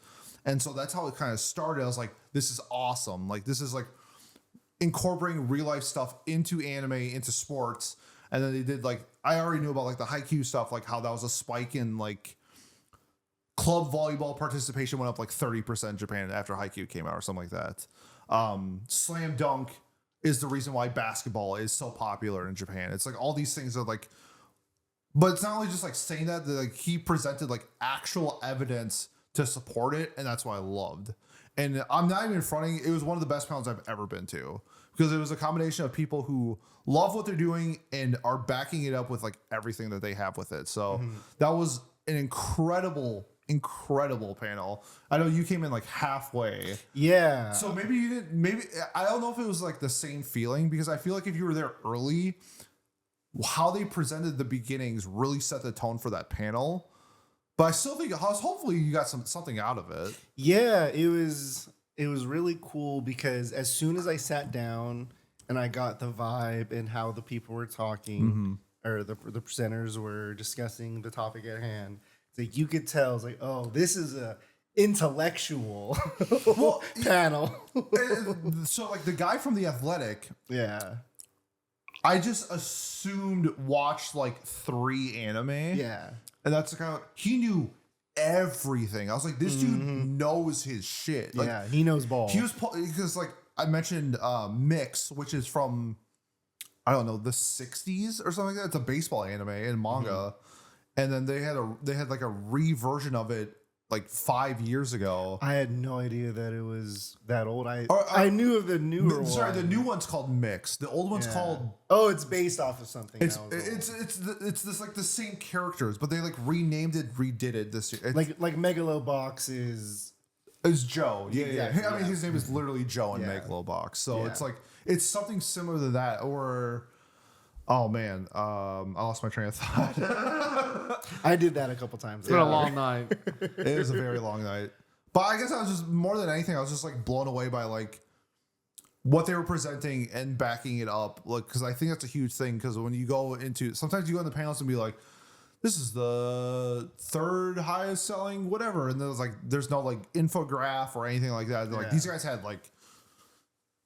Speaker 1: and so that's how it kind of started. I was like, this is awesome. Like this is like incorporating real life stuff into anime, into sports, and then they did like I already knew about like the Haikyuu stuff, like how that was a spike in like club volleyball participation went up like 30% in Japan after Haikyuu came out or something like that. Slam dunk is the reason why basketball is so popular in Japan. It's like all these things are like, but it's not only just like saying that, like he presented like actual evidence to support it, and that's what I loved. And I'm not even fronting, it was one of the best panels I've ever been to because it was a combination of people who love what they're doing and are backing it up with like everything that they have with it. So that was an incredible panel. I know you came in like halfway.
Speaker 3: Yeah.
Speaker 1: So maybe you didn't, maybe, I don't know if it was like the same feeling because I feel like if you were there early, how they presented the beginnings really set the tone for that panel. But I still think, hopefully you got something out of it.
Speaker 3: Yeah, it was really cool because as soon as I sat down and I got the vibe and how the people were talking or the presenters were discussing the topic at hand, it's like you could tell, it's like, oh, this is a intellectual panel.
Speaker 1: So like the guy from The Athletic,
Speaker 3: Yeah.
Speaker 1: I just assumed watched like 3 anime.
Speaker 3: Yeah.
Speaker 1: And that's the kind of, he knew everything. I was like, this dude knows his shit. Like,
Speaker 3: Yeah, he knows ball.
Speaker 1: he was, because like I mentioned Mix, which is from, I don't know, the 60s or something like that. It's a baseball anime and manga. And then they had like a reversion of it like 5 years ago.
Speaker 3: I had no idea that it was that old. I knew of the newer one.
Speaker 1: Sorry, the new one's called Mix. The old one's called.
Speaker 3: Oh, it's based off of something.
Speaker 1: It's this like the same characters, but they like renamed it, redid it this year.
Speaker 3: like Megalobox is.
Speaker 1: It's Joe. Yeah,
Speaker 3: Exactly,
Speaker 1: I mean, his name is literally Joe in
Speaker 3: Yeah.
Speaker 1: Megalobox. So
Speaker 3: Yeah.
Speaker 1: it's like it's something similar to that. Or oh man, I lost my train of thought.
Speaker 3: I did that a couple times.
Speaker 2: It's been a long night.
Speaker 1: It is a very long night. But I guess I was just more than anything, I was just like blown away by like what they were presenting and backing it up. Like, because I think that's a huge thing. Because when you go into, sometimes you go in the panels and be like, this is the 3rd highest selling whatever, and there's no like infograph or anything like that. Like these guys had like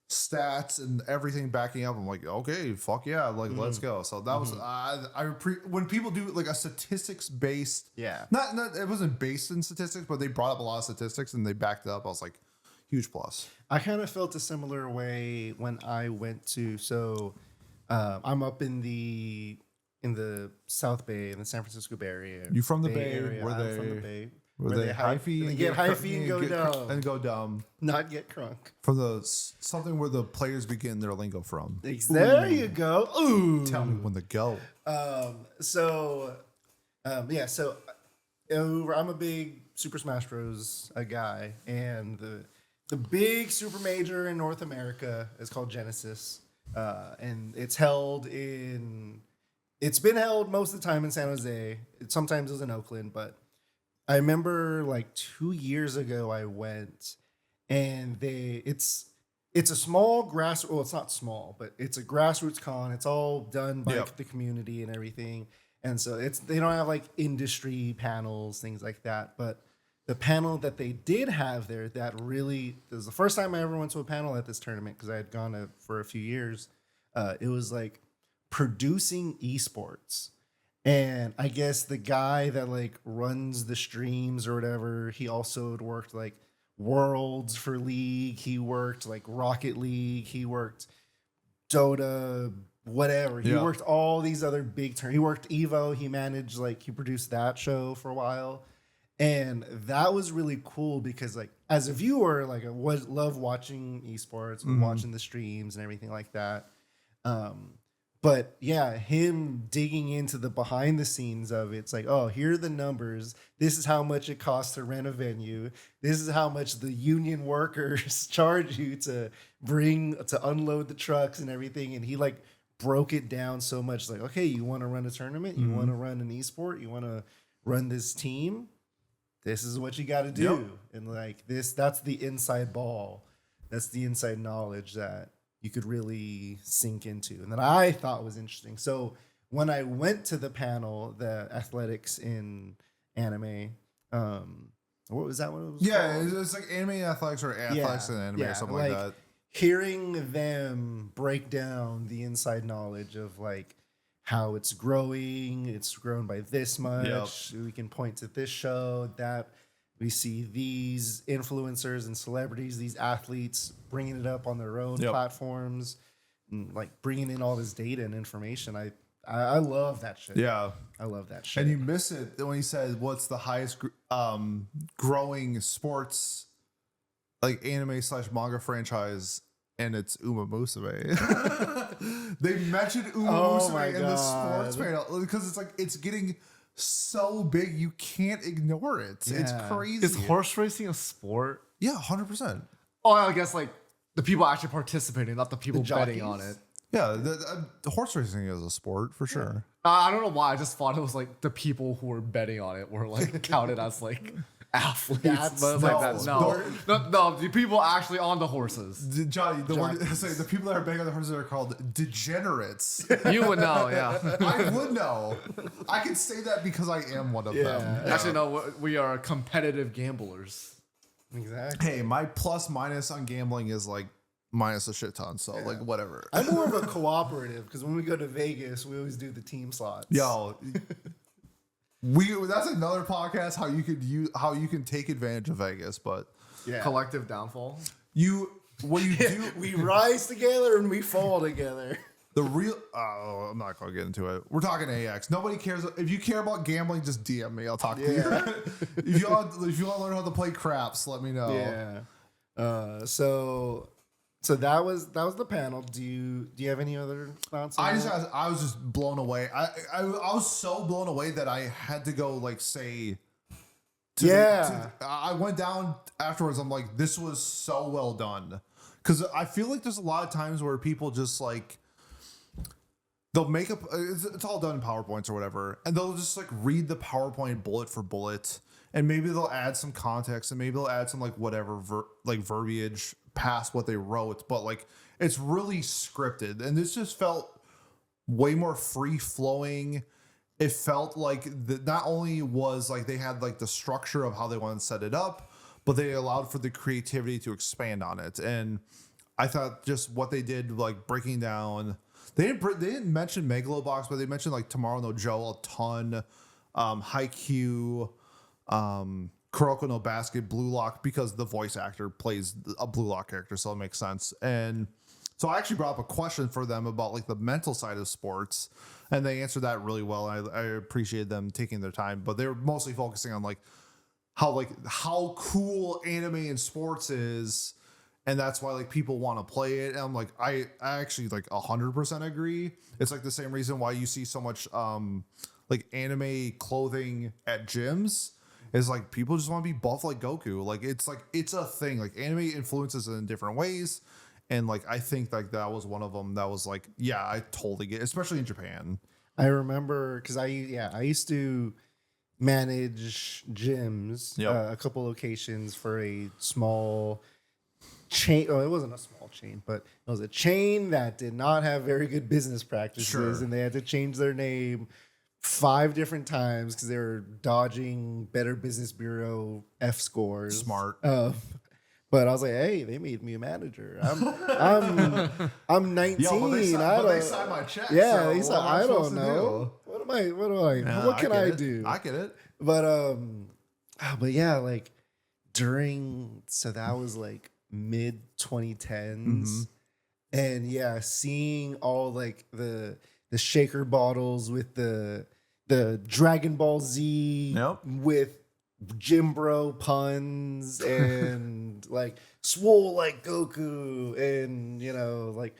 Speaker 1: stats and everything backing up. I'm like, okay, fuck yeah, like let's go. So that was when people do like a statistics based, not it wasn't based in statistics, but they brought up a lot of statistics and they backed it up. I was like, huge plus.
Speaker 3: I kind of felt a similar way when I went to. So I'm up in the South Bay, in the San Francisco Bay Area.
Speaker 1: You from the Bay?
Speaker 3: Area.
Speaker 1: Were
Speaker 3: I'm
Speaker 1: they
Speaker 3: from the Bay?
Speaker 1: Were they hyphy and
Speaker 3: get hyphy and go dumb?
Speaker 1: And go dumb.
Speaker 3: Not get crunk.
Speaker 1: From the something where the players begin their lingo from.
Speaker 3: There you go. Ooh.
Speaker 1: Tell me when to go.
Speaker 3: So I'm a big Super Smash Bros. Guy, and the big super major in North America is called Genesis, and it's been held most of the time in San Jose. Sometimes it was in Oakland, but I remember like 2 years ago I went, and it's a small well, it's not small, but it's a grassroots con. It's all done by the community and everything. And so they don't have like industry panels, things like that. But the panel that they did have there that really, it was the first time I ever went to a panel at this tournament because I had gone for a few years. It was like producing esports. And I guess the guy that like runs the streams or whatever, he also had worked like Worlds for League. He worked like Rocket League. He worked Dota, whatever. He worked all these other big he worked Evo. He managed he produced that show for a while. And that was really cool because like as a viewer, like I love watching esports, watching the streams and everything like that. But yeah, him digging into the behind the scenes of it's like, oh, here are the numbers. This is how much it costs to rent a venue. This is how much the union workers charge you to unload the trucks and everything. And he like broke it down so much like, okay, you want to run a tournament? You want to run an esport? You want to run this team? This is what you got to do. Yep. And like that's the inside ball. That's the inside knowledge that you could really sink into, and that I thought was interesting. So when I went to the panel, the athletics in anime, what was that one? It was called?
Speaker 1: It's like anime and athletics or athletics and anime or something like that.
Speaker 3: Hearing them break down the inside knowledge of like how it's growing, it's grown by this much. We can point to this show, that we see these influencers and celebrities, these athletes bringing it up on their own platforms, and like bringing in all this data and information. I love that shit.
Speaker 1: Yeah,
Speaker 3: I love that shit.
Speaker 1: And you miss it when he said, "What's the highest growing sports like anime / manga franchise?" And it's Uma Musume. They mentioned Uma Musume in the sports panel because it's like it's getting so big you can't ignore it. Yeah. It's crazy.
Speaker 2: Is horse racing a sport?
Speaker 1: Yeah, 100%.
Speaker 2: Oh, I guess like the people actually participating, not the people betting on it.
Speaker 1: Yeah, the horse racing is a sport for sure.
Speaker 2: I don't know why. I just thought it was like the people who were betting on it were like counted as like athletes. But no, the people actually on the horses.
Speaker 1: Johnny, the people that are betting on the horses are called degenerates.
Speaker 2: You would know, yeah.
Speaker 1: I would know. I can say that because I am one of them.
Speaker 2: Yeah. Actually, no, we are competitive gamblers.
Speaker 3: Exactly.
Speaker 1: Hey, my plus minus on gambling is like minus a shit ton, so like whatever.
Speaker 3: I'm more of a cooperative because when we go to Vegas, we always do the team slots.
Speaker 1: Yo, that's another podcast how you can take advantage of Vegas, but
Speaker 2: collective downfall.
Speaker 1: What you do,
Speaker 3: we rise together and we fall together.
Speaker 1: The real I'm not gonna get into it. We're talking AX. Nobody cares. If you care about gambling, just DM me. I'll talk to you. If you want to learn how to play craps, let me know.
Speaker 3: Yeah. So that was the panel. Do you have any other thoughts on that?
Speaker 1: I was just blown away. I was so blown away that I had to go like say I went down afterwards. I'm like, this was so well done. Cause I feel like there's a lot of times where people just like they'll make up it's all done in PowerPoints or whatever, and they'll just like read the PowerPoint bullet for bullet, and maybe they'll add some context, and maybe they'll add some like whatever verbiage past what they wrote, but like it's really scripted, and this just felt way more free flowing. It felt like not only was like they had like the structure of how they wanted to set it up, but they allowed for the creativity to expand on it. And I thought just what they did, like breaking down, they didn't mention Megalobox, but they mentioned like Tomorrow No Joe a ton, Haikyuu, Kuroko no Basket, Blue Lock, because the voice actor plays a Blue Lock character, so it makes sense. And so I actually brought up a question for them about like the mental side of sports, and they answered that really well. I appreciated them taking their time, but they were mostly focusing on like how cool anime and sports is, and that's why like people want to play it. And I'm like, I actually like 100% agree. It's like the same reason why you see so much like anime clothing at gyms. Is like people just want to be buff like Goku. Like it's a thing. Like anime influences it in different ways, and like I think like that was one of them. That was like, yeah, I totally get it, especially in Japan.
Speaker 3: I remember because I used to manage gyms, a couple locations for a small chain. Oh, it wasn't a small chain, but it was a chain that did not have very good business practices, and they had to change their name 5 different times because they were dodging Better Business Bureau F scores.
Speaker 1: Smart.
Speaker 3: But I was like, hey, they made me a manager. I'm 19.
Speaker 1: Yo, but they signed my check.
Speaker 3: Yeah,
Speaker 1: so
Speaker 3: they signed. I don't know. What can I do?
Speaker 1: I get it.
Speaker 3: But yeah, like so that was like mid 2010s, and yeah, seeing all like the shaker bottles with the Dragon Ball Z with Gym Bro puns and like swole like Goku, and you know, like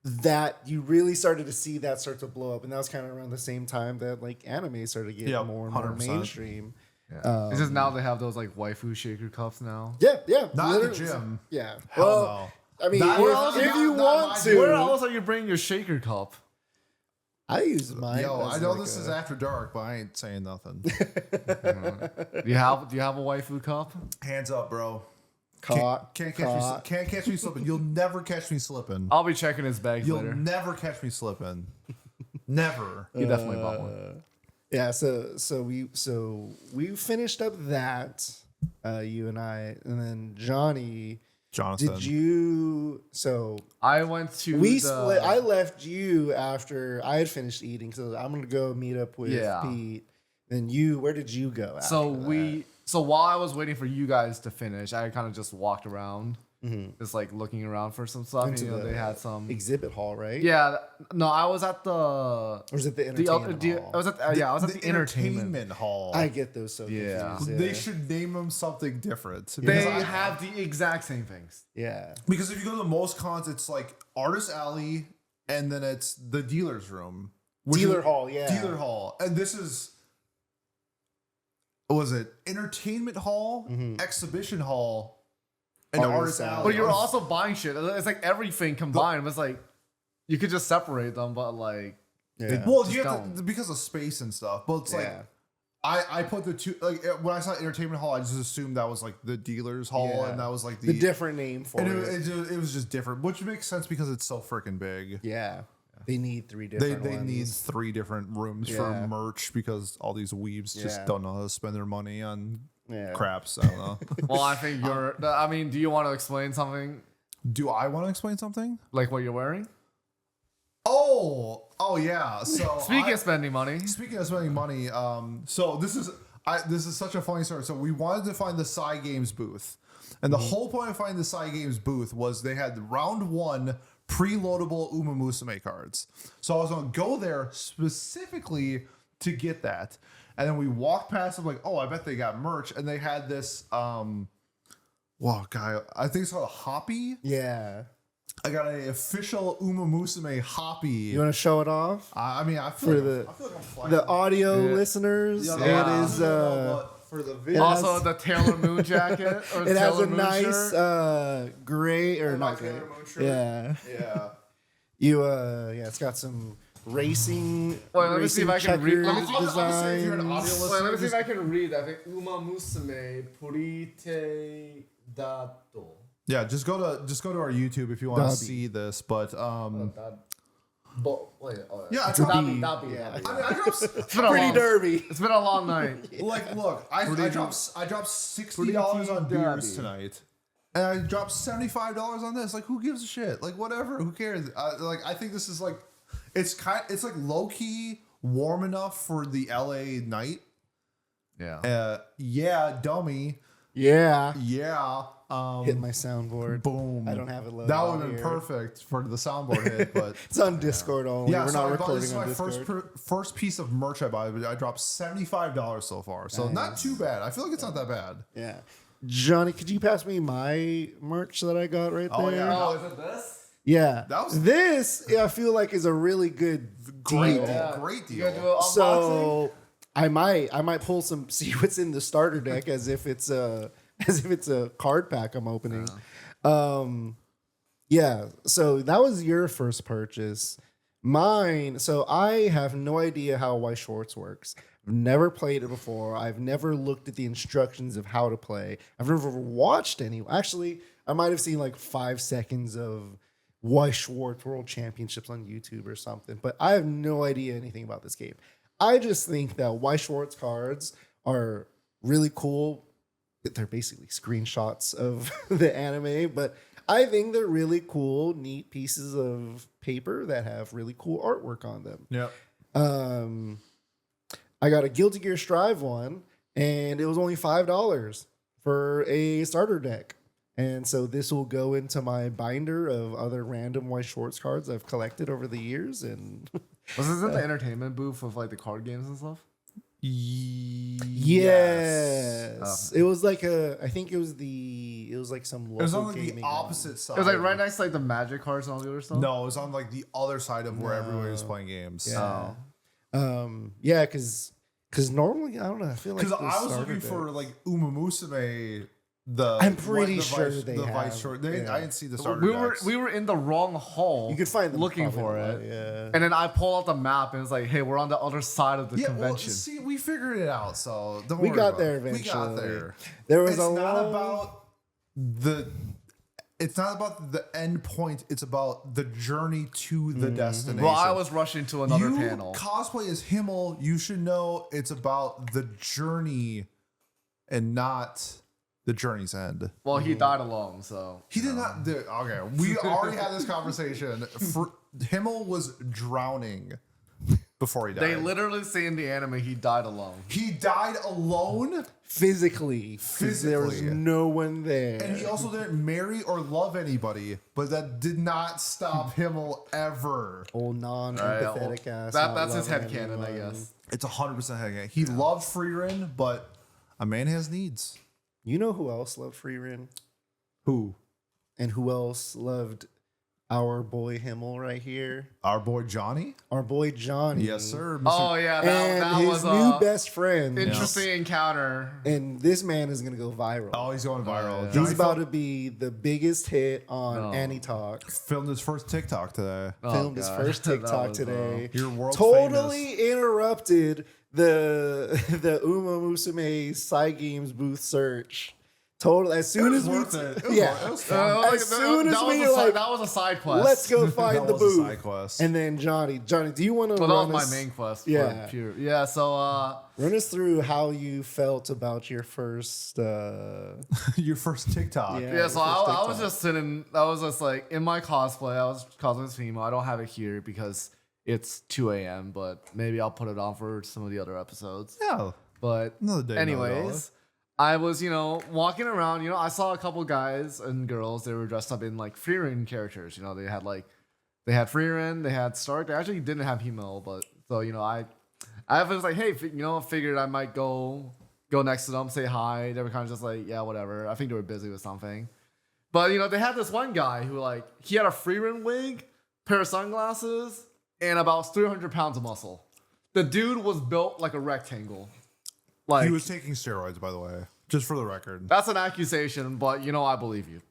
Speaker 3: that you really started to see that start to blow up, and that was kind of around the same time that like anime started getting more and more
Speaker 1: 100%.
Speaker 3: Mainstream.
Speaker 2: It's just now they have those like waifu shaker cups now.
Speaker 3: Yeah,
Speaker 1: not at the gym.
Speaker 3: Yeah,
Speaker 1: Hell no.
Speaker 3: I mean, if you want to,
Speaker 2: where else are you bringing your shaker cup?
Speaker 3: I use mine.
Speaker 1: Yo, I know this is after dark, but I ain't saying nothing.
Speaker 2: Do you have a waifu cup?
Speaker 1: Hands up, bro. Can't catch me slipping. You'll never catch me slipping.
Speaker 2: I'll be checking his bags
Speaker 1: You'll
Speaker 2: later.
Speaker 1: never catch me slipping. Never.
Speaker 2: He definitely bought one.
Speaker 3: Yeah, so we finished up that, you and I, and then
Speaker 1: Jonathan.
Speaker 3: did you? So
Speaker 2: I went to
Speaker 3: split. I left you after I had finished eating, so I'm gonna go meet up with Pete. Then where did you go?
Speaker 2: So while I was waiting for you guys to finish, I kind of just walked around, just like looking around for some stuff.
Speaker 3: Into
Speaker 2: They had some
Speaker 3: exhibit hall, right?
Speaker 2: Yeah, no, I was at the.
Speaker 3: Or was it the entertainment hall?
Speaker 2: I was at I was at the entertainment
Speaker 1: hall.
Speaker 3: I get those so confused.
Speaker 1: They should name them something different.
Speaker 2: They have the exact same things.
Speaker 3: Yeah.
Speaker 1: Because if you go to the most cons, it's like Artist Alley, and then it's the dealer's room.
Speaker 3: Dealer hall,
Speaker 1: And this is. Was it entertainment hall, exhibition hall, and artist alley?
Speaker 2: But you're also buying shit. It's like everything combined. It's like you could just separate them, but like,
Speaker 1: well, you have to, because of space and stuff. But it's like I put the two, like when I saw entertainment hall, I just assumed that was like the dealer's hall, and that was like
Speaker 3: the different name for it.
Speaker 1: It was just different, which makes sense because it's so freaking big.
Speaker 3: Yeah. They need 3 different
Speaker 1: They need 3 different rooms for merch because all these weebs just don't know how to spend their money on craps. I don't know.
Speaker 2: Well, I think I mean, do you want to explain something?
Speaker 1: Do I want to explain something?
Speaker 2: Like what you're wearing?
Speaker 1: Oh yeah. So
Speaker 2: Speaking of spending money,
Speaker 1: so this is such a funny story. So we wanted to find the Psy Games booth, and the whole point of finding the Psy Games booth was they had round 1 preloadable Uma Musume cards. So I was gonna go there specifically to get that. And then we walked past them like, oh, I bet they got merch. And they had this I think it's called a Hoppy.
Speaker 3: Yeah.
Speaker 1: I got an official Uma Musume Hoppy.
Speaker 3: You want to show it off?
Speaker 1: I mean, I feel like I'm flying.
Speaker 3: The audio listeners, it is
Speaker 1: for the video.
Speaker 2: Also, the Taylor Moon jacket. Or
Speaker 3: it has a
Speaker 2: Moon
Speaker 3: nice gray or not gray. Yeah. It's got some racing.
Speaker 2: Wait, let me see if I can read. Let me see
Speaker 1: Designs.
Speaker 2: if I can read. I think Uma Musume Purite Dato.
Speaker 1: Yeah, just go to our YouTube if you want to see this. But
Speaker 2: yeah,
Speaker 3: It's pretty derby.
Speaker 2: It's been a long night.
Speaker 1: Like, look, I dropped $60 on beers tonight, and I dropped $75 on this. Like, who gives a shit? Like, whatever. Who cares? I think this is like, it's like low key warm enough for the LA night.
Speaker 2: Yeah.
Speaker 1: Dummy.
Speaker 3: Yeah.
Speaker 1: Hit
Speaker 3: my soundboard.
Speaker 1: Boom.
Speaker 3: I don't have it loaded.
Speaker 1: That would have been perfect for the soundboard hit, but
Speaker 3: it's on Discord only. We're not recording on Discord.
Speaker 1: This is my first piece of merch I bought. I dropped $75 so far, so not too bad. I feel like it's not that bad.
Speaker 3: Yeah, Johnny, could you pass me my merch that I got right there?
Speaker 2: Oh, is it this?
Speaker 3: Yeah,
Speaker 1: that was
Speaker 3: this. I feel like is a really great deal.
Speaker 1: Great deal.
Speaker 2: You gonna do an unboxing?
Speaker 3: So I might pull see what's in the starter deck as if it's a card pack I'm opening. Yeah, so that was your first purchase. Mine, so I have no idea how White Shorts works. I've never played it before. I've never looked at the instructions of how to play. I've never watched any. Actually, I might have seen like 5 seconds of White Schwartz World Championships on YouTube or something, but I have no idea anything about this game. I just think that White Schwartz cards are really cool. They're basically screenshots of the anime, but I think they're really cool, neat pieces of paper that have really cool artwork on them.
Speaker 1: Yeah.
Speaker 3: I got a Guilty Gear Strive one, and it was only $5 for a starter deck. And so this will go into my binder of other random White Schwartz cards I've collected over the years. And
Speaker 2: was this at the entertainment booth of like the card games and stuff?
Speaker 3: Yes. It was like I think it was like some local.
Speaker 1: It was on like
Speaker 3: gaming
Speaker 1: the opposite side.
Speaker 2: It was like right next to like the Magic cards and all the other stuff.
Speaker 1: No, it was on like the other side of where everybody was playing games.
Speaker 3: Yeah. Yeah, because normally I don't know. I feel like
Speaker 1: because I was looking for like Uma Musume.
Speaker 3: I'm pretty sure they have.
Speaker 1: Vice short. I didn't see the starter decks.
Speaker 2: We were in the wrong hall.
Speaker 3: You could find them
Speaker 2: looking for it.
Speaker 3: Yeah.
Speaker 2: And then I pull out the map and it's like, hey, we're on the other side of the convention.
Speaker 1: Well, see, we figured it out. So don't
Speaker 3: we
Speaker 1: worry
Speaker 3: got
Speaker 1: about
Speaker 3: there
Speaker 1: it.
Speaker 3: eventually.
Speaker 1: We got there.
Speaker 3: There was
Speaker 1: it's not about it's not about the end point. It's about the journey to the destination.
Speaker 2: Well, I was rushing to another
Speaker 1: you
Speaker 2: panel.
Speaker 1: Cosplay as Himmel. You should know it's about the journey and not the journey's end.
Speaker 2: Well, he died alone, so
Speaker 1: He did not. Okay, we already had this conversation. Himmel was drowning before he died.
Speaker 2: they literally say in the anime he died alone.
Speaker 1: He died alone.
Speaker 3: Physically. There was
Speaker 1: Physically.
Speaker 3: no one there.
Speaker 1: And he also didn't marry or love anybody, but that did not stop Himmel ever.
Speaker 3: Old non-empathetic ass.
Speaker 2: That's his headcanon, I guess.
Speaker 1: It's 100% headcanon. He loved Frieren, but a man has needs.
Speaker 3: You know who else loved Frieren?
Speaker 1: Who?
Speaker 3: And who else loved our boy Himmel right here?
Speaker 1: Our boy Johnny?
Speaker 3: Our boy Johnny.
Speaker 1: Yes, sir. Mr.
Speaker 2: Oh yeah,
Speaker 3: And
Speaker 2: that
Speaker 3: his
Speaker 2: was
Speaker 3: new
Speaker 2: a
Speaker 3: best friend.
Speaker 2: interesting encounter.
Speaker 3: And this man is going to go viral.
Speaker 1: Oh, he's going viral.
Speaker 2: yeah.
Speaker 1: Johnny
Speaker 3: He's about to be the biggest hit on
Speaker 2: Oh.
Speaker 3: Annie Talk.
Speaker 1: filmed his first TikTok today.
Speaker 2: Oh,
Speaker 3: Filmed his
Speaker 2: God.
Speaker 3: first
Speaker 2: That
Speaker 3: TikTok
Speaker 2: was,
Speaker 3: today.
Speaker 1: You're world
Speaker 3: Totally interrupted the Uma Musume Side Games booth search. Total. As soon as we,
Speaker 1: It was
Speaker 3: yeah.
Speaker 1: fun.
Speaker 3: As soon as
Speaker 2: that
Speaker 3: we
Speaker 2: was a
Speaker 3: were like,
Speaker 2: that was a side quest.
Speaker 3: let's go find
Speaker 1: That
Speaker 3: the
Speaker 1: was a
Speaker 3: booth.
Speaker 1: side quest.
Speaker 3: And then Johnny, do you want to
Speaker 2: Well, that
Speaker 3: run
Speaker 2: was
Speaker 3: us,
Speaker 2: my main quest.
Speaker 3: Yeah.
Speaker 2: Yeah. So
Speaker 3: run us through how you felt about your first?
Speaker 1: Your first TikTok.
Speaker 3: Yeah.
Speaker 2: Yeah, so I
Speaker 3: first
Speaker 2: was
Speaker 3: TikTok.
Speaker 2: just sitting. I was just like in my cosplay. I was cosplaying as female. I don't have it here because it's 2 a.m. But maybe I'll put it on for some of the other episodes.
Speaker 1: Yeah.
Speaker 2: But
Speaker 1: Another day, another
Speaker 2: anyways, I was walking around. I saw a couple guys and girls. They were dressed up in like Frieren characters. They had Frieren. They had Stark. They actually didn't have Hemo, but so I was like, hey, figured I might go next to them, say hi. They were kind of just like, yeah, whatever. I think they were busy with something. But they had this one guy who he had a Frieren wig, pair of sunglasses, and about 300 pounds of muscle. The dude was built like a rectangle. Like
Speaker 1: He was taking steroids, by the way, just for the record.
Speaker 2: that's an accusation, but I believe you.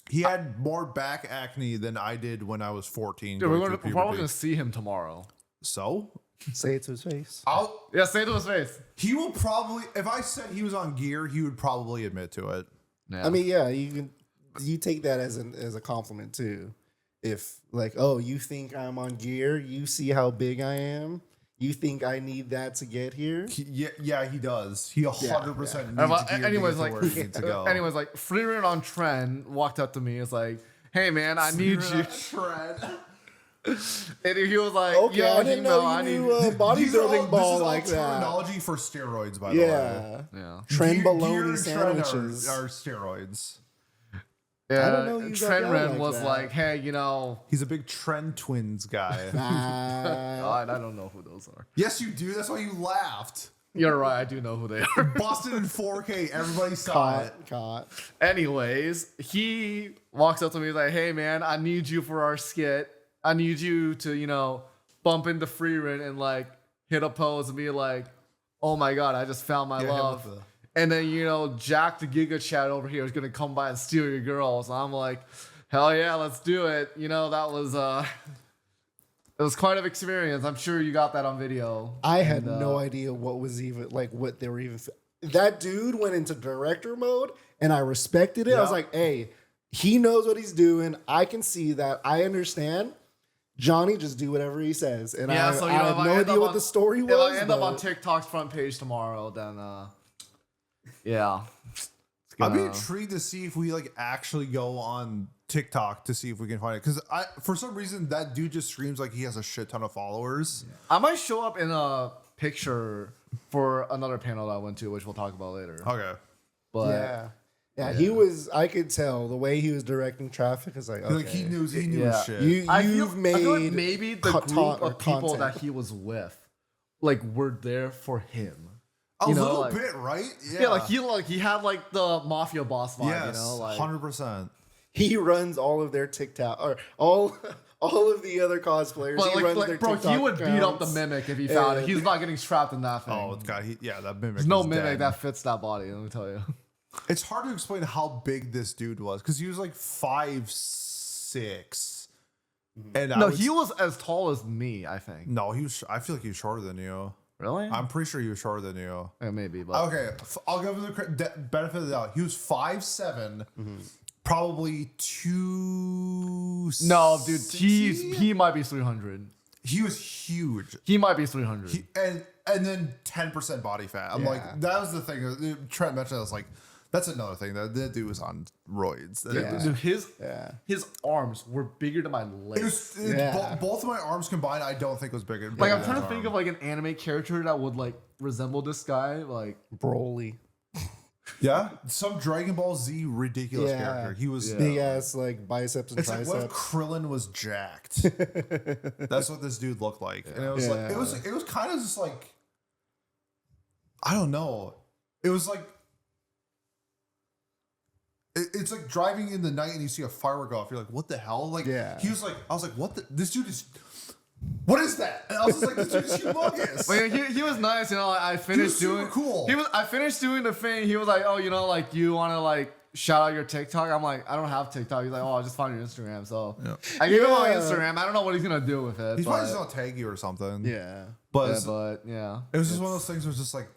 Speaker 1: He had more back acne than I did when I was 14.
Speaker 2: Dude, we're
Speaker 1: going through
Speaker 2: probably
Speaker 1: puberty.
Speaker 2: gonna see him tomorrow.
Speaker 1: So?
Speaker 3: Say it to his face.
Speaker 2: Yeah, say it to his face.
Speaker 1: He will probably, if I said he was on gear, he would probably admit to it.
Speaker 2: Yeah.
Speaker 3: I mean, yeah, you take that as a compliment too. If you think I'm on gear, you see how big I am. You think I need that to get here?
Speaker 1: Yeah, he does. He 100% needs gear
Speaker 2: anyways,
Speaker 1: to get to where he needs to go.
Speaker 2: anyways, Frieren on trend walked up to me. It's like, hey man, I need you. And he was like,
Speaker 3: Okay,
Speaker 2: yo,
Speaker 3: I didn't know you knew
Speaker 1: These are
Speaker 3: bodybuilding ball
Speaker 1: this is
Speaker 3: like
Speaker 1: all
Speaker 3: that.
Speaker 1: terminology for steroids, by the way.
Speaker 3: Yeah.
Speaker 2: Yeah.
Speaker 3: Trend
Speaker 1: Gear
Speaker 3: bologna
Speaker 1: and trend
Speaker 3: sandwiches.
Speaker 1: are steroids.
Speaker 2: Yeah,
Speaker 3: I don't know you got down
Speaker 2: Trendren
Speaker 3: like
Speaker 2: was
Speaker 3: that.
Speaker 2: like, hey,
Speaker 1: He's a big Trend Twins guy.
Speaker 2: I don't know who those are.
Speaker 1: Yes, you do. That's why you laughed.
Speaker 2: You're right, I do know who they are.
Speaker 1: Busted in 4K. Everybody saw it.
Speaker 3: Caught.
Speaker 2: Anyways, he walks up to me like, hey man, I need you for our skit. I need you to, bump into Frieren and hit a pose and be like, oh my god, I just found my
Speaker 1: Yeah,
Speaker 2: love.
Speaker 1: hit with
Speaker 2: And then, Jack the Giga Chat over here is gonna come by and steal your girl. So I'm like, hell yeah, let's do it. That was it was quite an experience. I'm sure you got that on video.
Speaker 3: I had no idea what was even what they were even. That dude went into director mode, and I respected it. I was
Speaker 1: Yeah.
Speaker 3: like, hey, he knows what he's doing. I can see that. I understand. Johnny, just do whatever he says. And I have
Speaker 2: if
Speaker 3: no
Speaker 2: I end
Speaker 3: idea
Speaker 2: up
Speaker 3: what the story
Speaker 2: If
Speaker 3: was.
Speaker 2: I end up on
Speaker 3: but-
Speaker 2: TikTok's front page tomorrow, then yeah. It's
Speaker 1: I'd be
Speaker 2: gonna-
Speaker 1: intrigued to see if we actually go on TikTok to see if we can find it. Because for some reason, that dude just screams like he has a shit ton of followers.
Speaker 2: I might show up in a picture for another panel that I went to, which we'll talk about later.
Speaker 1: Okay.
Speaker 2: But
Speaker 3: Yeah, he was. I could tell the way he was directing traffic. Is like, okay,
Speaker 1: Like he knew
Speaker 2: Yeah.
Speaker 1: his shit.
Speaker 3: You've
Speaker 2: I feel
Speaker 3: made
Speaker 2: like maybe the group
Speaker 3: or
Speaker 2: of people
Speaker 3: content.
Speaker 2: that he was with, were there for him.
Speaker 1: a
Speaker 2: you know,
Speaker 1: little
Speaker 2: like-
Speaker 1: bit, right?
Speaker 2: Yeah, he had the mafia boss vibe.
Speaker 1: Yes, 100%.
Speaker 3: He runs all of their TikTok or all of the other cosplayers.
Speaker 2: But
Speaker 3: he runs their
Speaker 2: bro,
Speaker 3: TikTok
Speaker 2: he would beat up the
Speaker 3: accounts.
Speaker 2: mimic if he found it.
Speaker 3: And-
Speaker 2: He's not getting strapped in that thing.
Speaker 1: Oh, God. That mimic.
Speaker 2: There's no
Speaker 1: is
Speaker 2: mimic
Speaker 1: dead.
Speaker 2: that fits that body. Let me tell you.
Speaker 1: It's hard to explain how big this dude was because he was 5'6". And
Speaker 2: No, he was as tall as me. I think.
Speaker 1: No, he was. I feel like he was shorter than you.
Speaker 2: Really?
Speaker 1: I'm pretty sure he was shorter than you.
Speaker 2: Maybe, but
Speaker 1: Okay, I'll give him the benefit of the doubt. He was 5'7", probably 2.
Speaker 2: no, dude, he might be 300.
Speaker 1: He was huge.
Speaker 2: He might be 300.
Speaker 1: And then 10% body fat. I'm like, that was the thing. Trent mentioned, I was like, that's another thing. That dude was on roids.
Speaker 2: Dude, his arms were bigger than my legs.
Speaker 1: Both of my arms combined, I don't think was bigger.
Speaker 2: Like, I'm trying to think of like an anime character that would like resemble this guy. Like
Speaker 3: Broly.
Speaker 1: Yeah, some Dragon Ball Z ridiculous character. He was
Speaker 3: big ass like biceps and
Speaker 1: it's
Speaker 3: triceps.
Speaker 1: like what if Krillin was jacked? That's what this dude looked like, and it was like it was kind of just like I don't know. It was like it's like driving in the night and you see a firework go off. You're like, what the hell? Like he was like, I was like, what? This dude is. What is that? And I was just like, this dude's humongous.
Speaker 2: But he was nice, you know. I finished doing
Speaker 1: cool.
Speaker 2: I finished doing the thing. He was like, oh, you know, like you want to like shout out your TikTok. I'm like, I don't have TikTok. He's like, oh, I just found your Instagram. So I gave him my Instagram. I don't know what he's gonna do with it.
Speaker 1: He's probably just gonna tag you or something.
Speaker 3: Yeah,
Speaker 1: but
Speaker 2: it
Speaker 1: was just one of those things where it's just like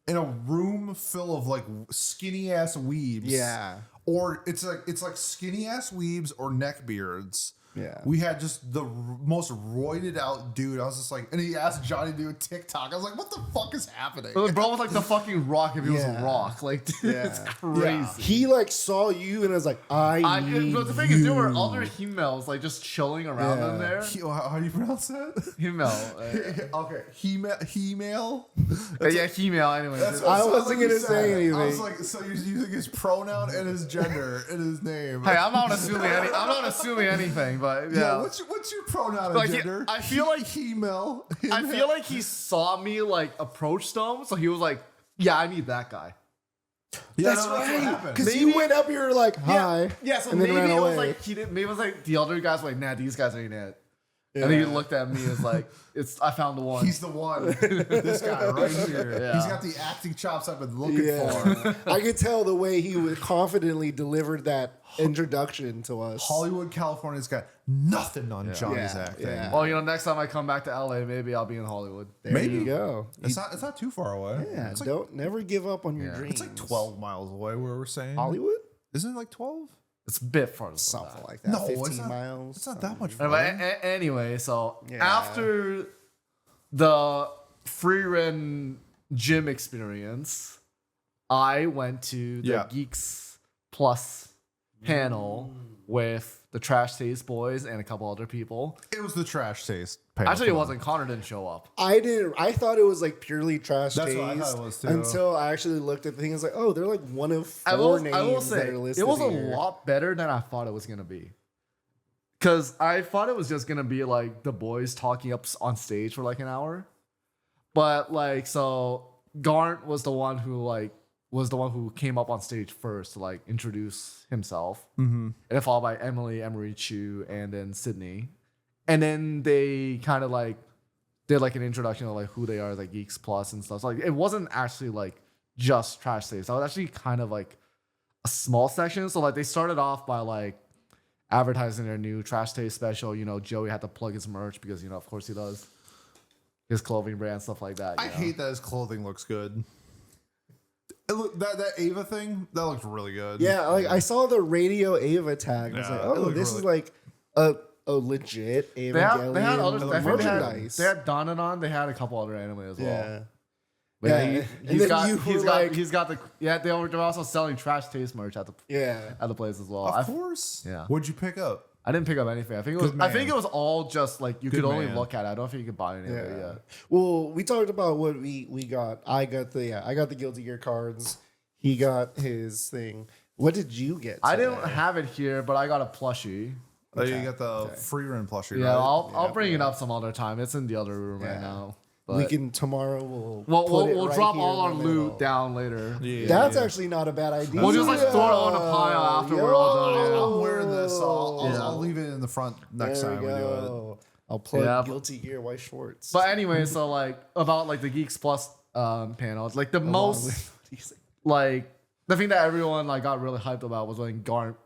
Speaker 1: in a room full of like skinny ass weebs.
Speaker 3: Yeah,
Speaker 1: or it's like skinny ass weebs or neckbeards.
Speaker 3: Yeah,
Speaker 1: we had just the most roided out dude. I was just like, and he asked Johnny to do a TikTok. I was like, what the fuck is happening?
Speaker 2: Bro was like the fucking Rock if he was a rock. Like, dude, it's crazy.
Speaker 3: Yeah. He like saw you and was like, I need
Speaker 2: but the thing is, there were other females like just chilling around in there.
Speaker 1: How do you pronounce that?
Speaker 2: Female.
Speaker 1: Okay, female.
Speaker 2: Yeah, female. Anyway,
Speaker 3: I wasn't gonna say anything.
Speaker 1: I was like, so you're using his pronoun and his gender and his name.
Speaker 2: Hey, I'm not assuming anything. But yeah,
Speaker 1: what's your pronoun
Speaker 2: like,
Speaker 1: and gender?
Speaker 2: I feel like
Speaker 1: female.
Speaker 2: I feel like he saw me like approach them, so he was like, "Yeah, I need that guy."
Speaker 3: Yeah, that's right. Because you went up, you were like, "Hi,"
Speaker 2: yeah. So
Speaker 3: and
Speaker 2: maybe
Speaker 3: then ran
Speaker 2: it
Speaker 3: away.
Speaker 2: was like he didn't. Maybe it was like the other guys were like, "Nah, these guys ain't it." And then he looked at me and was like, I found the one.
Speaker 1: He's the one. This guy right here.
Speaker 2: Yeah.
Speaker 1: He's got the acting chops I've been looking for.
Speaker 3: I could tell the way he would confidently delivered that introduction to us.
Speaker 1: Hollywood, California's got nothing on Johnny's acting.
Speaker 3: Yeah.
Speaker 2: Well, you know, next time I come back to LA, maybe I'll be in Hollywood.
Speaker 3: There you go.
Speaker 1: It's not too far away.
Speaker 3: Yeah,
Speaker 1: It's like,
Speaker 3: don't never give up on your dreams.
Speaker 1: it's like 12 miles away where we're saying.
Speaker 3: Hollywood?
Speaker 1: Isn't it like 12?
Speaker 2: It's a bit farther.
Speaker 3: Something like that.
Speaker 1: No,
Speaker 3: 15
Speaker 1: it's not,
Speaker 3: miles.
Speaker 1: It's not that much
Speaker 2: But
Speaker 1: farther.
Speaker 2: anyway, so
Speaker 3: Yeah.
Speaker 2: after the free run gym experience, I went to the Geeks Plus panel with the Trash Taste Boys and a couple other people.
Speaker 1: It was the Trash Taste panel.
Speaker 2: Actually, it wasn't. Connor didn't show up.
Speaker 3: I thought it was like purely trash
Speaker 1: That's
Speaker 3: taste.
Speaker 1: what I thought it was too.
Speaker 3: Until I actually looked at the thing. I was like, oh, they're like one of four names
Speaker 2: I will say,
Speaker 3: that are listed
Speaker 2: it was a
Speaker 3: here.
Speaker 2: lot better than I thought it was going to be. Because I thought it was just going to be like the boys talking up on stage for like an hour. But like, so Garnt was the one who came up on stage first to like introduce himself. Mm-hmm. And then followed by Emily, Emery Chu, and then Sydney. And then they kind of like did like an introduction of like who they are, like Geeks Plus and stuff. So like it wasn't actually like just Trash Taste. That was actually kind of like a small section. So like they started off by like advertising their new Trash Taste special. You know, Joey had to plug his merch because, you know, of course he does. His clothing brand, stuff like that.
Speaker 1: I hate that his clothing looks good. That Ava thing, that looked really good.
Speaker 3: Yeah, like I saw the Radio Ava tag. I was like,
Speaker 1: it
Speaker 3: oh,
Speaker 1: looked
Speaker 3: this
Speaker 1: really-
Speaker 3: is like a legit Evangelion
Speaker 2: They had other
Speaker 3: merchandise.
Speaker 2: They had Donanon. They had a couple other anime as well.
Speaker 3: Yeah.
Speaker 2: But
Speaker 3: Yeah,
Speaker 2: yeah,
Speaker 3: and
Speaker 2: he's
Speaker 3: then
Speaker 2: got
Speaker 3: you
Speaker 2: he's
Speaker 3: were
Speaker 2: got
Speaker 3: like-
Speaker 2: he's got the they're also selling Trash Taste merch at the place as well.
Speaker 1: Of course.
Speaker 2: Yeah.
Speaker 1: What'd you pick up?
Speaker 2: I didn't pick up anything. I think it was all just like you could only look at it. I don't think you could buy any of it yet.
Speaker 3: Well, we talked about what we got. I got the Guilty Gear cards. He got his thing. What did you get?
Speaker 2: I
Speaker 3: today?
Speaker 2: didn't have it here, but I got a plushie.
Speaker 1: Oh, you got the free run plushie,
Speaker 2: Yeah,
Speaker 1: right?
Speaker 2: I'll bring it up some other time. It's in the other room right now. But
Speaker 3: We can tomorrow.
Speaker 2: we'll
Speaker 3: right
Speaker 2: drop
Speaker 3: here
Speaker 2: all
Speaker 3: in
Speaker 2: our
Speaker 3: the
Speaker 2: loot
Speaker 3: middle.
Speaker 2: down later.
Speaker 1: Yeah,
Speaker 3: That's
Speaker 1: yeah.
Speaker 3: actually not a bad idea.
Speaker 2: We'll just like throw it on a pile after we're all done. Yeah.
Speaker 1: I'm wearing this, so I'll leave it in the front next
Speaker 3: There
Speaker 1: time we do it.
Speaker 3: I'll plug
Speaker 2: Yeah.
Speaker 3: Guilty Gear White Shorts.
Speaker 2: But anyway, so like about like the Geeks Plus panel, it's like the most like the thing that everyone like got really hyped about was when Garnt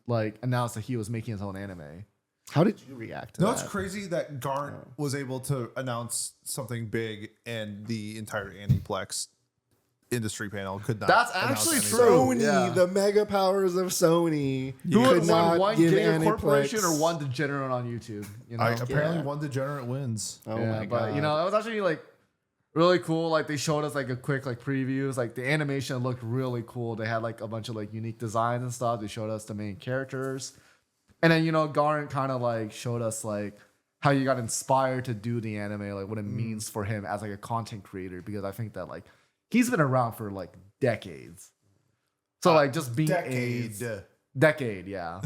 Speaker 2: like announced that he was making his own anime.
Speaker 3: How did you react to
Speaker 1: No,
Speaker 3: that?
Speaker 1: it's crazy that Garnt was able to announce something big and the entire Aniplex industry panel could not.
Speaker 2: That's
Speaker 1: announce
Speaker 2: actually
Speaker 1: anything.
Speaker 2: true.
Speaker 3: Sony,
Speaker 2: Yeah.
Speaker 3: the mega powers of Sony.
Speaker 2: Who
Speaker 3: could
Speaker 2: would
Speaker 3: not
Speaker 2: win, one
Speaker 3: give
Speaker 2: giga
Speaker 3: Aniplex-
Speaker 2: corporation or one degenerate on YouTube? You know?
Speaker 1: Apparently,
Speaker 3: Yeah.
Speaker 1: one degenerate wins.
Speaker 3: Oh
Speaker 2: yeah,
Speaker 3: my
Speaker 2: but
Speaker 3: god!
Speaker 2: you know, it was actually like really cool. Like they showed us like a quick like previews. Like the animation looked really cool. They had like a bunch of like unique designs and stuff. They showed us the main characters, and then Garnt kind of like showed us like how you got inspired to do the anime, like what it means for him as like a content creator. Because I think that like he's been around for like decades. So like just being decade, yeah.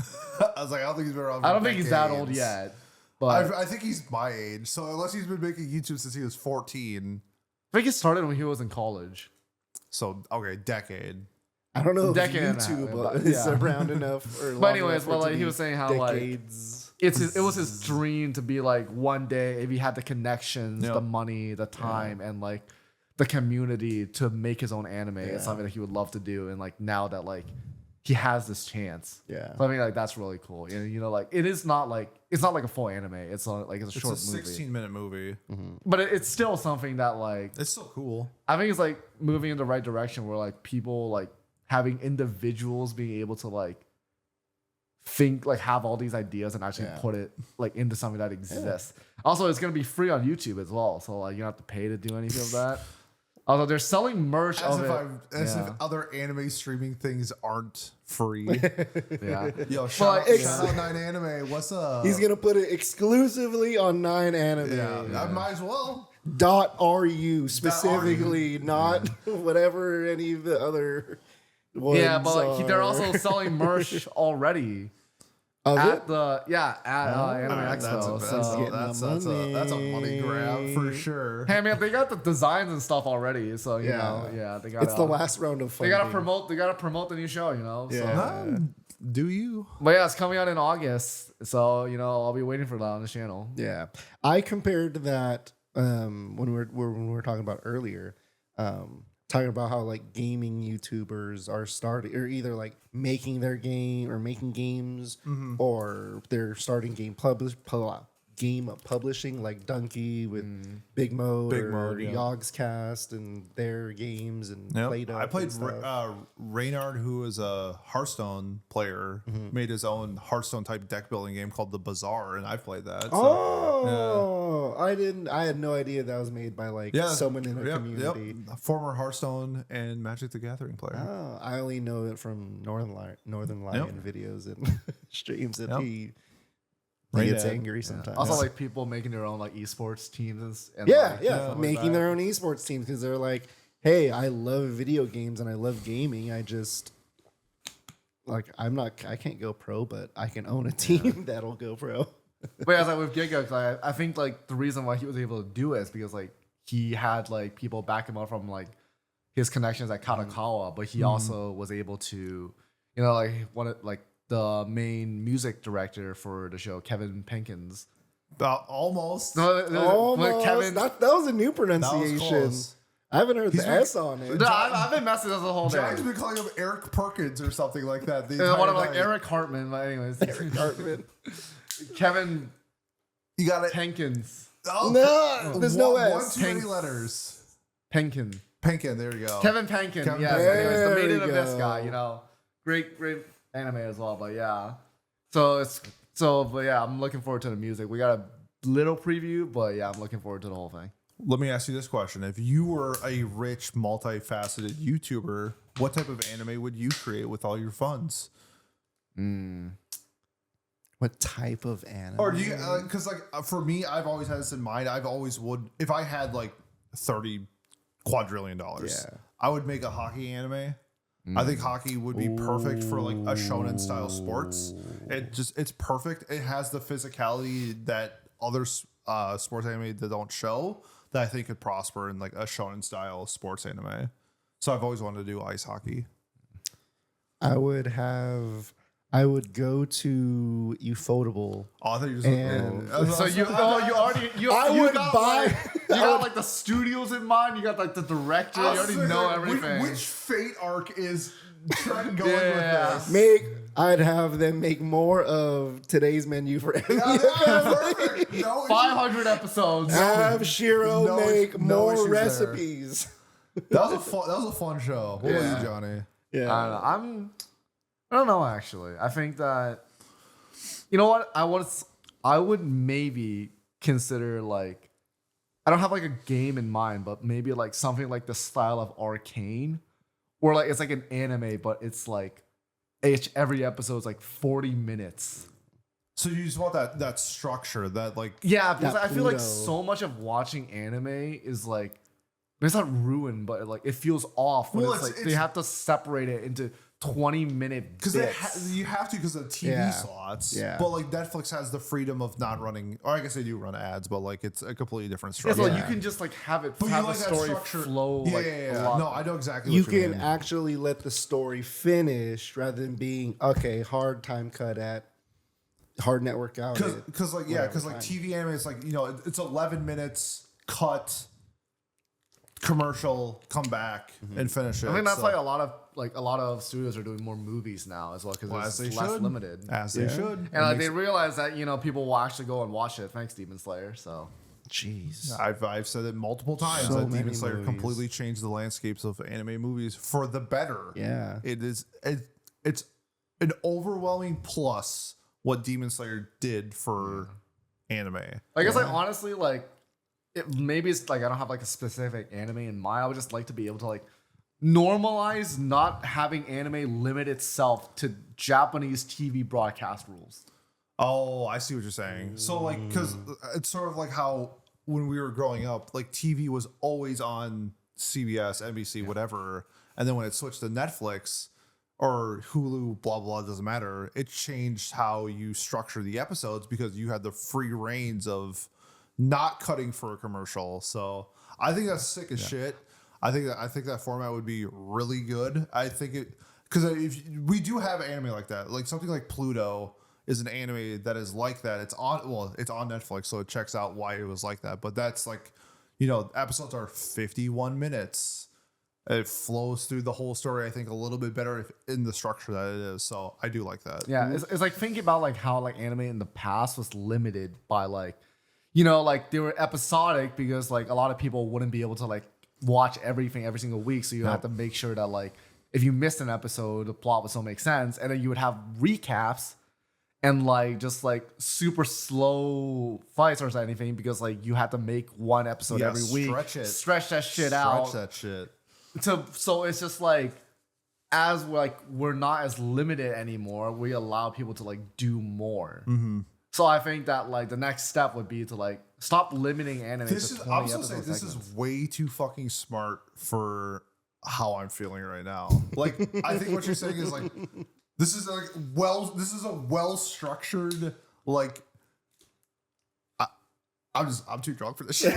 Speaker 1: I was like, I don't think he's been around. For
Speaker 2: I don't think he's that
Speaker 1: decades.
Speaker 2: old yet, but
Speaker 1: I think he's my age. So unless he's been making YouTube since he was 14,
Speaker 2: I think it started when he was in college.
Speaker 1: so okay, decade.
Speaker 3: I don't know if
Speaker 2: Decade and a half,
Speaker 3: YouTube
Speaker 2: but-
Speaker 3: is
Speaker 2: yeah.
Speaker 3: around enough. Or
Speaker 2: But
Speaker 3: long
Speaker 2: anyways,
Speaker 3: enough for
Speaker 2: well,
Speaker 3: it to
Speaker 2: like he
Speaker 3: be
Speaker 2: was saying how like
Speaker 3: decades.
Speaker 2: it was his dream to be like one day if he had the connections,
Speaker 1: Yeah.
Speaker 2: the money, the time, and like the community to make his own anime. It's something that he would love to do. And like now that like he has this chance,
Speaker 3: Yeah.
Speaker 2: so I mean like that's really cool. And like it's not like a full anime. It's not like it's a
Speaker 1: It's
Speaker 2: short
Speaker 1: a
Speaker 2: movie,
Speaker 1: 16-minute movie.
Speaker 2: but it's still something that like
Speaker 1: It's still cool.
Speaker 2: I think it's like moving in the right direction where like people like having individuals being able to like think like have all these ideas and actually put it like into something that exists. Also, it's gonna be free on YouTube as well, so like you don't have to pay to do anything of that. Although they're selling merch
Speaker 1: As
Speaker 2: of
Speaker 1: if
Speaker 2: it.
Speaker 1: as if other anime streaming things aren't free.
Speaker 2: Yeah.
Speaker 1: Yo, shout
Speaker 3: like,
Speaker 1: out 9 Anime. What's up?
Speaker 3: He's gonna put it exclusively on 9 Anime.
Speaker 1: Yeah, I might as well.
Speaker 3: .ru specifically, not whatever any of the other ones
Speaker 2: Yeah, but like they're
Speaker 3: are.
Speaker 2: also selling merch already
Speaker 3: Of
Speaker 2: at
Speaker 3: it?
Speaker 2: the Anime Expo.
Speaker 1: That's a money grab for sure.
Speaker 2: Hey man, they got the designs and stuff already, so you
Speaker 3: Yeah.
Speaker 2: know, they got.
Speaker 3: It's the last round of
Speaker 2: They
Speaker 3: funding.
Speaker 2: gotta promote the new show, you know. So.
Speaker 3: Yeah.
Speaker 1: Do you?
Speaker 2: But yeah, it's coming out in August, so I'll be waiting for that on the channel.
Speaker 3: Yeah, I compared that when we were talking about earlier, talking about how like gaming YouTubers are starting or either like making their game or making games or they're starting game publishing like Dunkey with Big Mode or
Speaker 1: yeah.
Speaker 3: Yogscast and their games and
Speaker 1: Yep.
Speaker 3: Play-Doh
Speaker 1: I played
Speaker 3: and stuff.
Speaker 1: Reynard, who is a Hearthstone player, made his own Hearthstone type deck building game called the Bazaar, and I played that. So,
Speaker 3: I had no idea that was made by like someone in the community.
Speaker 1: A former Hearthstone and Magic the Gathering player.
Speaker 3: Oh, I only know it from Northern Lion videos and streams, and he gets angry sometimes.
Speaker 2: Also, like people making their own like esports teams and
Speaker 3: making their own esports teams because they're like, hey, I love video games and I love gaming. I just like I can't go pro, but I can own a team that'll go pro.
Speaker 2: But yeah, like with Giga, 'cause I think like the reason why he was able to do it is because like he had like people back him up from like his connections at Katakawa, but he also was able to, like the main music director for the show, Kevin Penkins.
Speaker 1: Almost.
Speaker 3: Almost.
Speaker 2: Kevin.
Speaker 3: That was a new
Speaker 1: That was
Speaker 3: pronunciation.
Speaker 1: close.
Speaker 3: I haven't heard
Speaker 1: He's
Speaker 3: the
Speaker 1: been-
Speaker 3: S on it.
Speaker 2: No, I've been messing this the whole day.
Speaker 1: John's been calling him Eric Perkins or something like that. The
Speaker 2: One
Speaker 1: entire
Speaker 2: of like
Speaker 1: night.
Speaker 2: Eric Hartman, but anyways,
Speaker 3: Cartman.
Speaker 2: Kevin
Speaker 1: You got it.
Speaker 2: Penkins.
Speaker 1: Oh,
Speaker 3: No, there's no
Speaker 1: one
Speaker 3: S.
Speaker 1: too many letters.
Speaker 2: Penkin.
Speaker 1: Penkin, there you go.
Speaker 2: Kevin Penkin.
Speaker 1: Kevin
Speaker 2: Yes.
Speaker 1: Penkin.
Speaker 2: Anyways, the
Speaker 3: There
Speaker 2: maiden
Speaker 3: we
Speaker 2: of this
Speaker 3: go.
Speaker 2: guy. Great anime as well. But yeah. But yeah, I'm looking forward to the music. We got a little preview, but yeah, I'm looking forward to the whole thing.
Speaker 1: Let me ask you this question. If you were a rich, multifaceted YouTuber, what type of anime would you create with all your funds?
Speaker 3: What type of anime?
Speaker 1: Or do you, because for me, I've always had this in mind. I've always would, if I had like $30 quadrillion, I would make a hockey anime. I think hockey would be perfect for like a shonen style sports. It's perfect. It has the physicality that other sports anime that don't show that I think could prosper in like a shonen style sports anime. So I've always wanted to do ice hockey.
Speaker 3: I would go to Ufotable.
Speaker 1: Oh, I thought you were
Speaker 3: And-
Speaker 1: just
Speaker 2: So you got like the studios in mind. You got like the director. You already know everything.
Speaker 1: Which fate arc is Trent going
Speaker 2: Yeah.
Speaker 1: with this?
Speaker 3: Make I'd have them make more of today's menu for
Speaker 1: Perfect. No
Speaker 2: 500 episodes.
Speaker 3: have Shiro
Speaker 1: no
Speaker 3: make
Speaker 1: issues- no
Speaker 3: more
Speaker 1: issues there.
Speaker 3: recipes.
Speaker 1: That was a fun show. What about you, Johnny?
Speaker 3: Yeah.
Speaker 2: I don't know actually. I think that you know what I would maybe consider like I don't have like a game in mind, but maybe like something like the style of Arcane, or like it's like an anime, but it's like every episode is like 40 minutes.
Speaker 1: So you just want that structure, that like
Speaker 2: Yeah, because
Speaker 3: That
Speaker 2: I feel like
Speaker 3: Pluto.
Speaker 2: so much of watching anime is like it's not ruined, but like it feels off when
Speaker 1: Well,
Speaker 2: it's like
Speaker 1: it's-
Speaker 2: they have to separate it into 20-minute
Speaker 1: because you have to because of the TV
Speaker 3: Yeah.
Speaker 1: slots.
Speaker 3: Yeah.
Speaker 1: But like Netflix has the freedom of not running, or I guess they do run ads, but like it's a completely different
Speaker 2: Yeah,
Speaker 1: structure.
Speaker 2: so
Speaker 3: Yeah.
Speaker 2: you can just like have it
Speaker 1: But you
Speaker 2: have the
Speaker 1: like that
Speaker 2: story
Speaker 1: structure.
Speaker 2: flow
Speaker 1: Yeah,
Speaker 2: like
Speaker 1: yeah,
Speaker 2: a
Speaker 1: yeah.
Speaker 2: lot.
Speaker 1: No, I know exactly
Speaker 3: You
Speaker 1: what you
Speaker 3: can
Speaker 1: mean.
Speaker 3: actually let the story finish rather than being okay, hard time cut at hard network out.
Speaker 1: Because like TV anime is like, you know, it's 11 minutes cut commercial, come back and finish it.
Speaker 2: I think that's
Speaker 1: So-
Speaker 2: why a lot of studios are doing more movies now as well because
Speaker 1: Well, as
Speaker 2: it's
Speaker 1: they
Speaker 2: less
Speaker 1: should.
Speaker 2: limited.
Speaker 1: As they
Speaker 3: Yeah.
Speaker 1: should.
Speaker 2: And like, they realize that people will actually go and watch it. Thanks, Demon Slayer. So
Speaker 3: Jeez.
Speaker 1: I've said it multiple times
Speaker 3: So
Speaker 1: that
Speaker 3: many
Speaker 1: Demon Slayer
Speaker 3: movies.
Speaker 1: completely changed the landscapes of anime movies for the better.
Speaker 3: Yeah.
Speaker 1: It's an overwhelming plus what Demon Slayer did for anime.
Speaker 2: I guess like honestly like maybe it's like I don't have like a specific anime in mind. I would just like to be able to like normalize not having anime limit itself to Japanese TV broadcast rules.
Speaker 1: Oh, I see what you're saying. So like, because it's sort of like how when we were growing up, like TV was always on CBS, NBC, whatever, and then when it switched to Netflix or Hulu, blah blah, doesn't matter. It changed how you structure the episodes because you had the free reins of not cutting for a commercial. So I think that's sick as shit. I think that format would be really good. I think it because if we do have anime like that, like something like Pluto is an anime that is like that. It's on Netflix, so it checks out why it was like that. But that's like, you know, episodes are 51 minutes. It flows through the whole story, I think, a little bit better in the structure that it is. So I do like that.
Speaker 2: Yeah, it's like thinking about like how like anime in the past was limited by like, you know, like they were episodic because like a lot of people wouldn't be able to like watch everything every single week. So you have to make sure that like if you missed an episode, the plot would still make sense. And then you would have recaps and like just like super slow fights or anything because like you had to make one episode
Speaker 1: Yeah,
Speaker 2: every week.
Speaker 1: stretch that shit out.
Speaker 2: Stretch that shit out. So it's just like as we're not as limited anymore, we allow people to like do more.
Speaker 1: Mm-hmm.
Speaker 2: So I think that like the next step would be to like stop limiting anime
Speaker 1: This
Speaker 2: to
Speaker 1: is
Speaker 2: 20
Speaker 1: I'm so
Speaker 2: episode
Speaker 1: saying this
Speaker 2: segments.
Speaker 1: is way too fucking smart for how I'm feeling right now. Like I think what you're saying is like this is a well structured like I'm too drunk for this shit.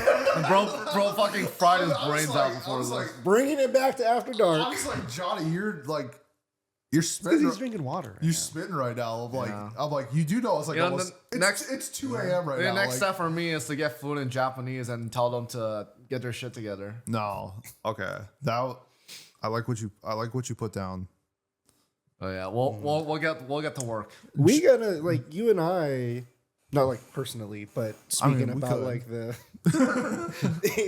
Speaker 2: bro fucking fried his
Speaker 1: I was
Speaker 2: brains
Speaker 1: like-
Speaker 2: out
Speaker 1: I
Speaker 2: before
Speaker 1: was
Speaker 2: this.
Speaker 1: like,
Speaker 3: Bringing it back to After
Speaker 1: I
Speaker 3: Dark.
Speaker 1: was like, Johnny, you're
Speaker 3: Because
Speaker 1: spitting.
Speaker 3: he's drinking water.
Speaker 1: You're spitting right now.
Speaker 2: Yeah.
Speaker 1: I'm like, you do know it's like
Speaker 2: You know,
Speaker 1: almost
Speaker 2: the
Speaker 1: it's 2 a.m. right
Speaker 2: The
Speaker 1: now.
Speaker 2: next
Speaker 1: like-
Speaker 2: step for me is to get food in Japanese and tell them to get their shit together.
Speaker 1: No. Okay. I like what you put down.
Speaker 2: Oh yeah, we'll get to work.
Speaker 3: We gotta like you and I, not like personally, but speaking
Speaker 1: we
Speaker 3: about
Speaker 1: could.
Speaker 3: like the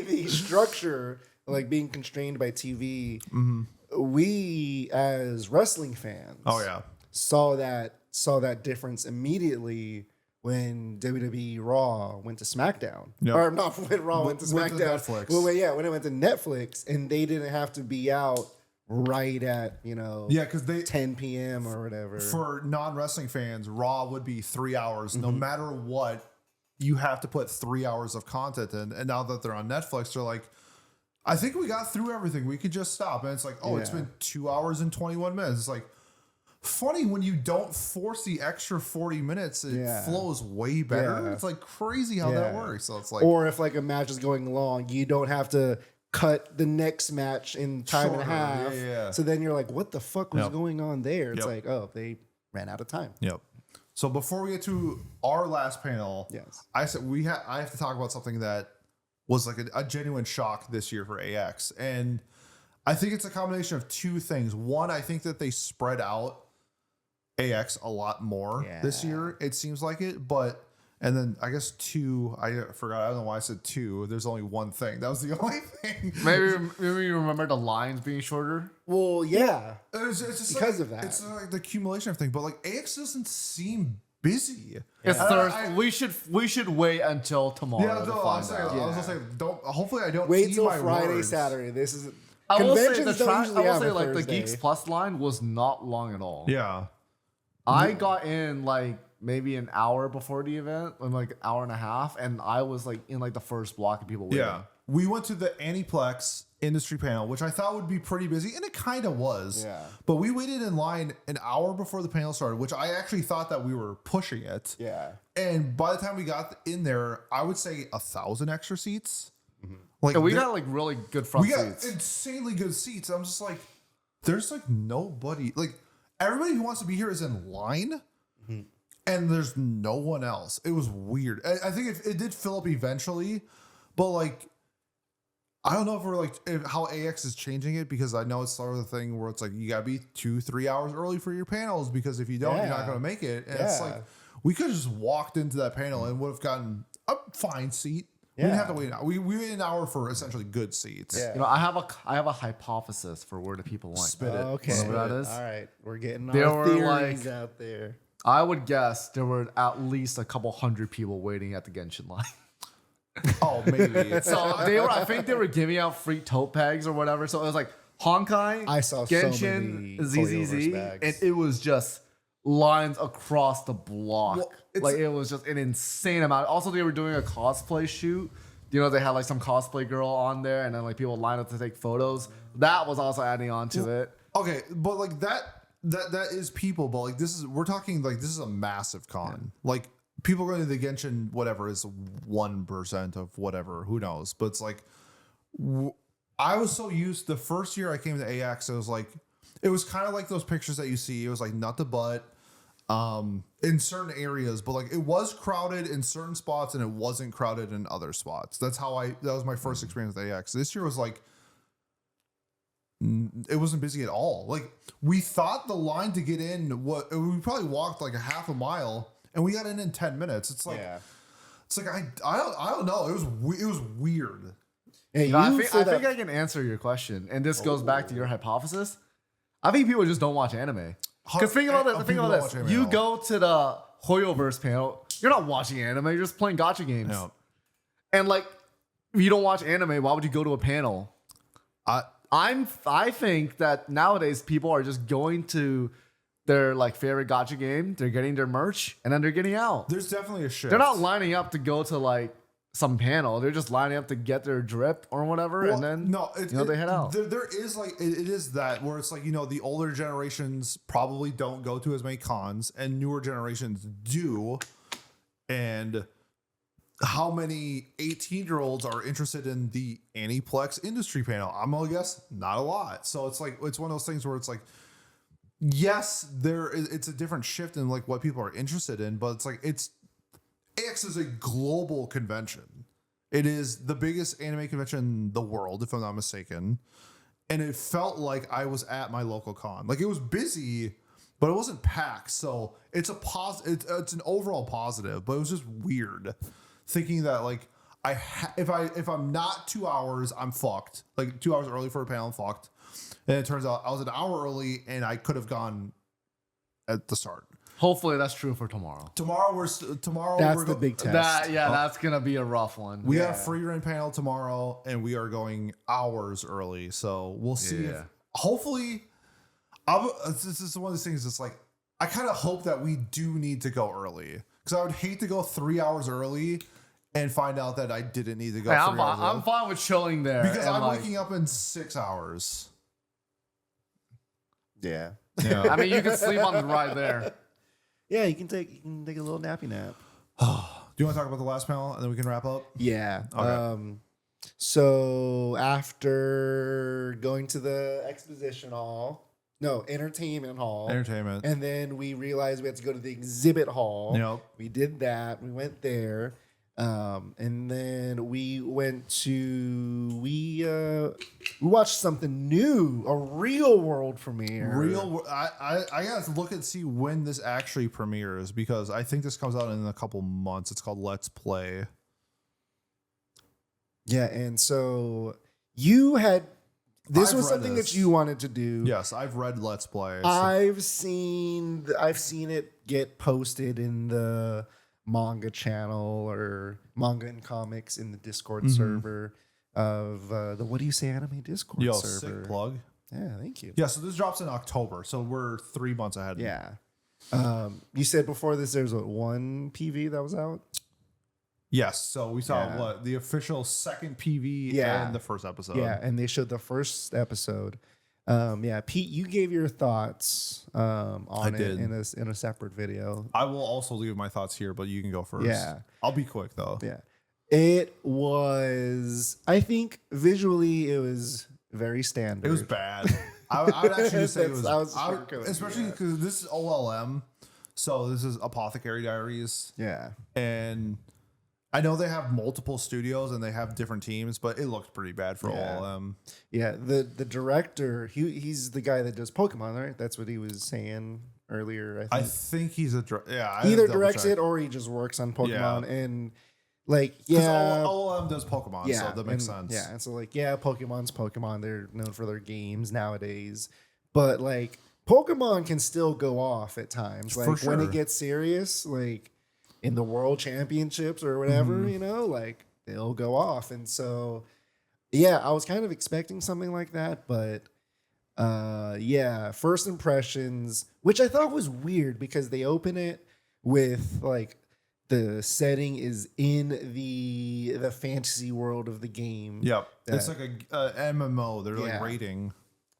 Speaker 3: the structure, like being constrained by TV. We as wrestling fans,
Speaker 1: Oh yeah.
Speaker 3: saw that difference immediately when WWE Raw went to SmackDown,
Speaker 1: Yep.
Speaker 3: or not when Raw went to
Speaker 1: Went to
Speaker 3: SmackDown.
Speaker 1: Netflix.
Speaker 3: Well, when it went to Netflix, and they didn't have to be out right at
Speaker 1: Yeah, because they
Speaker 3: 10 p.m. or whatever.
Speaker 1: for non-wrestling fans, Raw would be 3 hours. No matter what, you have to put 3 hours of content in. And now that they're on Netflix, they're like, I think we got through everything. We could just stop. And it's like, oh, it's
Speaker 3: Yeah.
Speaker 1: been 2 hours and 21 minutes. It's like funny when you don't force the extra 40 minutes, it
Speaker 3: Yeah.
Speaker 1: flows way better.
Speaker 3: Yeah.
Speaker 1: It's like crazy how that
Speaker 3: Yeah.
Speaker 1: works. So it's like,
Speaker 3: Or if like a match is going long, you don't have to cut the next match in time and a
Speaker 1: Shorter.
Speaker 3: half.
Speaker 1: Yeah.
Speaker 3: So then you're like, what the fuck was
Speaker 1: Yep.
Speaker 3: going on there? It's
Speaker 1: Yep.
Speaker 3: like, oh, they ran out of time.
Speaker 1: yep. So before we get to our last panel,
Speaker 3: Yes.
Speaker 1: I said I have to talk about something that was like a genuine shock this year for AX. And I think it's a combination of two things. One, I think that they spread out AX a lot more this year. It seems like it, but and then I guess 2. I forgot. I don't know why I said 2. There's only one thing. That was the only thing.
Speaker 2: Maybe you remember the lines being shorter.
Speaker 3: Well, yeah,
Speaker 1: It's just
Speaker 3: because
Speaker 1: like,
Speaker 3: of that.
Speaker 1: It's like the accumulation of things. But like AX doesn't seem busy.
Speaker 2: It's Thursday. We should wait until tomorrow.
Speaker 1: Yeah,
Speaker 2: to
Speaker 1: no,
Speaker 2: find
Speaker 1: I was gonna say, don't. Hopefully, I don't
Speaker 3: wait
Speaker 1: eat
Speaker 3: till
Speaker 1: my
Speaker 3: Friday,
Speaker 1: words.
Speaker 3: Saturday. This is
Speaker 2: I will say
Speaker 3: conventions don't usually have a
Speaker 2: like the
Speaker 3: Thursday.
Speaker 2: Geeks Plus line was not long at all.
Speaker 1: Yeah,
Speaker 2: I got in like maybe an hour before the event, like an hour and a half, and I was like in like the first block of people waiting.
Speaker 1: yeah. We went to the Aniplex industry panel, which I thought would be pretty busy, and it kind of was.
Speaker 3: Yeah.
Speaker 1: But we waited in line an hour before the panel started, which I actually thought that we were pushing it.
Speaker 3: Yeah.
Speaker 1: And by the time we got in there, I would say 1,000 extra seats. Like
Speaker 2: And we
Speaker 1: there-
Speaker 2: got like really good front
Speaker 1: we got
Speaker 2: seats.
Speaker 1: insanely good seats. I'm just like, there's like nobody. Like everybody who wants to be here is in line, and there's no one else. It was weird. I think it did fill up eventually, but like, I don't know if we're like how AX is changing it, because I know it's sort of the thing where it's like you gotta be 2-3 hours early for your panels, because if you don't, you're not
Speaker 3: Yeah.
Speaker 1: gonna make it. And it's like we could have just walked into that panel and would have gotten a fine seat. We didn't have to wait an hour. We waited an hour for essentially good seats.
Speaker 3: Yeah.
Speaker 2: You know, I have a hypothesis for where the people went.
Speaker 1: Spit it.
Speaker 3: Okay.
Speaker 2: Whatever that is.
Speaker 3: All right, we're getting
Speaker 2: There
Speaker 3: our
Speaker 2: were,
Speaker 3: theories
Speaker 2: like-
Speaker 3: out there.
Speaker 2: I would guess there were at least a couple hundred people waiting at the Genshin line.
Speaker 1: Oh, maybe.
Speaker 2: So I think they were giving out free tote bags or whatever. So it was like Honkai,
Speaker 3: I saw so
Speaker 2: Genshin,
Speaker 3: many
Speaker 2: ZZZ,
Speaker 3: Hoyoverse bags.
Speaker 2: and it was just lines across the block.
Speaker 1: Well, it's-
Speaker 2: like it was just an insane amount. Also, they were doing a cosplay shoot. You know, they had like some cosplay girl on there, and then like people lined up to take photos. That was also adding on to it.
Speaker 1: Okay, but like that is people, but like we're talking like this is a massive con. Like people going to the Genshin whatever is 1% of whatever, who knows? But it's like I was so used the first year I came to AX, it was kind of like those pictures that you see. It was like nut to butt in certain areas, but like it was crowded in certain spots and it wasn't crowded in other spots. That was my first experience with AX. This year was like it wasn't busy at all. Like we thought the line to get in, we probably walked like a half a mile and we got in 10 minutes. It's like I don't know. It was weird.
Speaker 3: Hey,
Speaker 2: You know, I
Speaker 3: you
Speaker 2: think
Speaker 3: say that-
Speaker 2: I can answer your question, and this goes back to your hypothesis. I think people just don't watch anime. Because think about this.
Speaker 1: People don't watch anime
Speaker 2: You
Speaker 1: at all.
Speaker 2: go to the Hoyoverse panel. You're not watching anime. You're just playing gacha games.
Speaker 1: No.
Speaker 2: And like, if you don't watch anime, why would you go to a panel? I think that nowadays people are just going to their like favorite gacha game. They're getting their merch, and then they're getting out.
Speaker 1: There's definitely a shift.
Speaker 2: They're not lining up to go to like some panel. They're just lining up to get their drip or whatever, and then they head out.
Speaker 1: There is like it is that where it's like the older generations probably don't go to as many cons, and newer generations do. And how many 18-year-olds are interested in the Aniplex industry panel? I'm gonna guess not a lot. So it's like it's one of those things where it's like, yes, it's a different shift in like what people are interested in, but it's like AX is a global convention. It is the biggest anime convention in the world, if I'm not mistaken. And it felt like I was at my local con. Like it was busy, but it wasn't packed. So it's it's an overall positive, but it was just weird thinking that like if I'm not 2 hours, I'm fucked. Like 2 hours early for a panel, I'm fucked. And it turns out I was an hour early and I could have gone at the start.
Speaker 2: Hopefully that's true for tomorrow.
Speaker 3: That's the big test.
Speaker 2: That's gonna be a rough one.
Speaker 1: We got a free run panel tomorrow, and we are going hours early. So we'll see.
Speaker 2: Yeah.
Speaker 1: Hopefully, this is one of those things. It's like I kind of hope that we do need to go early, because I would hate to go 3 hours early and find out that I didn't need to go.
Speaker 2: Hey,
Speaker 1: 3
Speaker 2: I'm
Speaker 1: hours early.
Speaker 2: fine with chilling there
Speaker 1: Because
Speaker 2: and,
Speaker 1: I'm
Speaker 2: like,
Speaker 1: waking up in 6 hours.
Speaker 3: Yeah.
Speaker 1: Yeah.
Speaker 2: I mean, you can sleep on the ride there.
Speaker 3: Yeah, you can take a little nappy nap.
Speaker 1: Do you want to talk about the last panel and then we can wrap up?
Speaker 3: Yeah.
Speaker 1: Okay.
Speaker 3: So after going to the entertainment hall,
Speaker 1: Entertainment.
Speaker 3: and then we realized we had to go to the exhibit hall.
Speaker 1: Yep.
Speaker 3: We did that. We went there. And then we watched something new, a real world premiere.
Speaker 1: I gotta look and see when this actually premieres because I think this comes out in a couple months. It's called Let's Play.
Speaker 3: Yeah, and so this was something that you wanted to do.
Speaker 1: Yes, I've read Let's Play.
Speaker 3: I've seen it get posted in the manga channel or manga and comics in the Discord server of the What Do You Say Anime Discord server.
Speaker 1: Sick plug.
Speaker 3: Yeah, thank you.
Speaker 1: Yeah, so this drops in October, so we're 3 months ahead.
Speaker 3: Yeah. You said before this there's one PV that was out?
Speaker 1: Yes, so we saw the official second PV and the first episode.
Speaker 3: Yeah, and they showed the first episode. Pete, you gave your thoughts on it in a separate video.
Speaker 1: I will also leave my thoughts here, but you can go first.
Speaker 3: Yeah.
Speaker 1: I'll be quick though.
Speaker 3: Yeah. It was, I think visually it was very standard.
Speaker 1: It was bad. I would actually just say it was, especially
Speaker 3: yeah.
Speaker 1: because this is OLM. So this is Apothecary Diaries.
Speaker 3: Yeah.
Speaker 1: And I know they have multiple studios and they have different teams, but it looked pretty bad for OLM.
Speaker 3: Yeah. The director, he's the guy that does Pokemon, right? That's what he was saying earlier.
Speaker 1: I think he's
Speaker 3: either directs it or he just works on Pokemon and
Speaker 1: OLM does Pokemon, so that makes sense.
Speaker 3: Yeah, and so Pokemon's Pokemon. They're known for their games nowadays, but like Pokemon can still go off at times. Like when it gets serious, like in the World Championships or whatever, like they'll go off. And so, I was kind of expecting something like that, but first impressions, which I thought was weird because they open it with like. The setting is in the fantasy world of the game.
Speaker 1: Yep. It's like a MMO. They're like rating.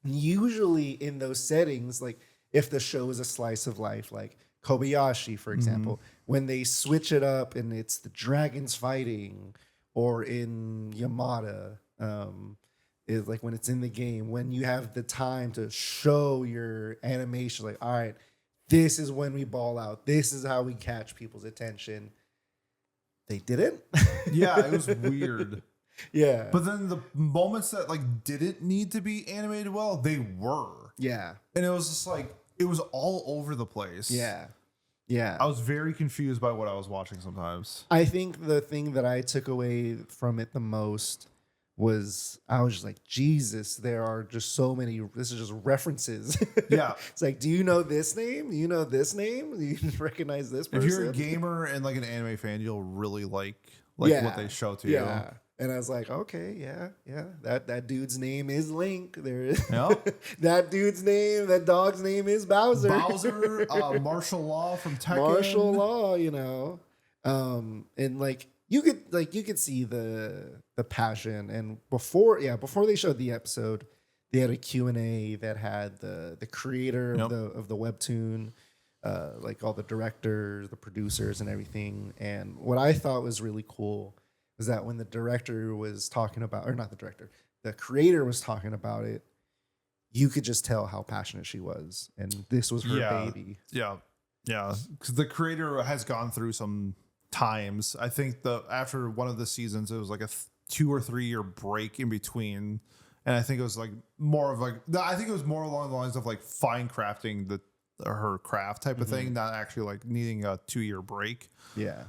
Speaker 3: Usually in those settings, like if the show is a slice of life, like Kobayashi, for example, when they switch it up and it's the dragons fighting, or in Yamada, is like when it's in the game, when you have the time to show your animation, like, all right, this is when we ball out. This is how we catch people's attention. They didn't.
Speaker 1: Yeah, it was weird.
Speaker 3: Yeah.
Speaker 1: But then the moments that like didn't need to be animated well, they were.
Speaker 3: Yeah.
Speaker 1: And it was just like, it was all over the place.
Speaker 3: Yeah. Yeah.
Speaker 1: I was very confused by what I was watching sometimes.
Speaker 3: I think the thing that I took away from it the most was I was just like, Jesus, there are just so many. This is just references.
Speaker 1: Yeah.
Speaker 3: It's like, do you know this name? Do you know this name? Do you recognize this person?
Speaker 1: If you're a gamer and like an anime fan, you'll really like what they show to you.
Speaker 3: Yeah. And I was like, okay, yeah. That dude's name is Link. There is that dog's name is Bowser.
Speaker 1: Martial Law from Tekken.
Speaker 3: Martial Law, and like you could see the passion. And before they showed the episode, they had a Q&A that had the creator of the webtoon, like all the directors, the producers, and everything. And what I thought was really cool was that when the director was talking about, or not the director, the creator was talking about it, you could just tell how passionate she was, and this was her baby.
Speaker 1: Yeah, because the creator has gone through some times. I think after one of the seasons, it was like a 2 or 3 year break in between, and I think it was like more of like I think it was more along the lines of like fine crafting her craft type of thing, not actually like needing a 2-year break.
Speaker 3: Yeah.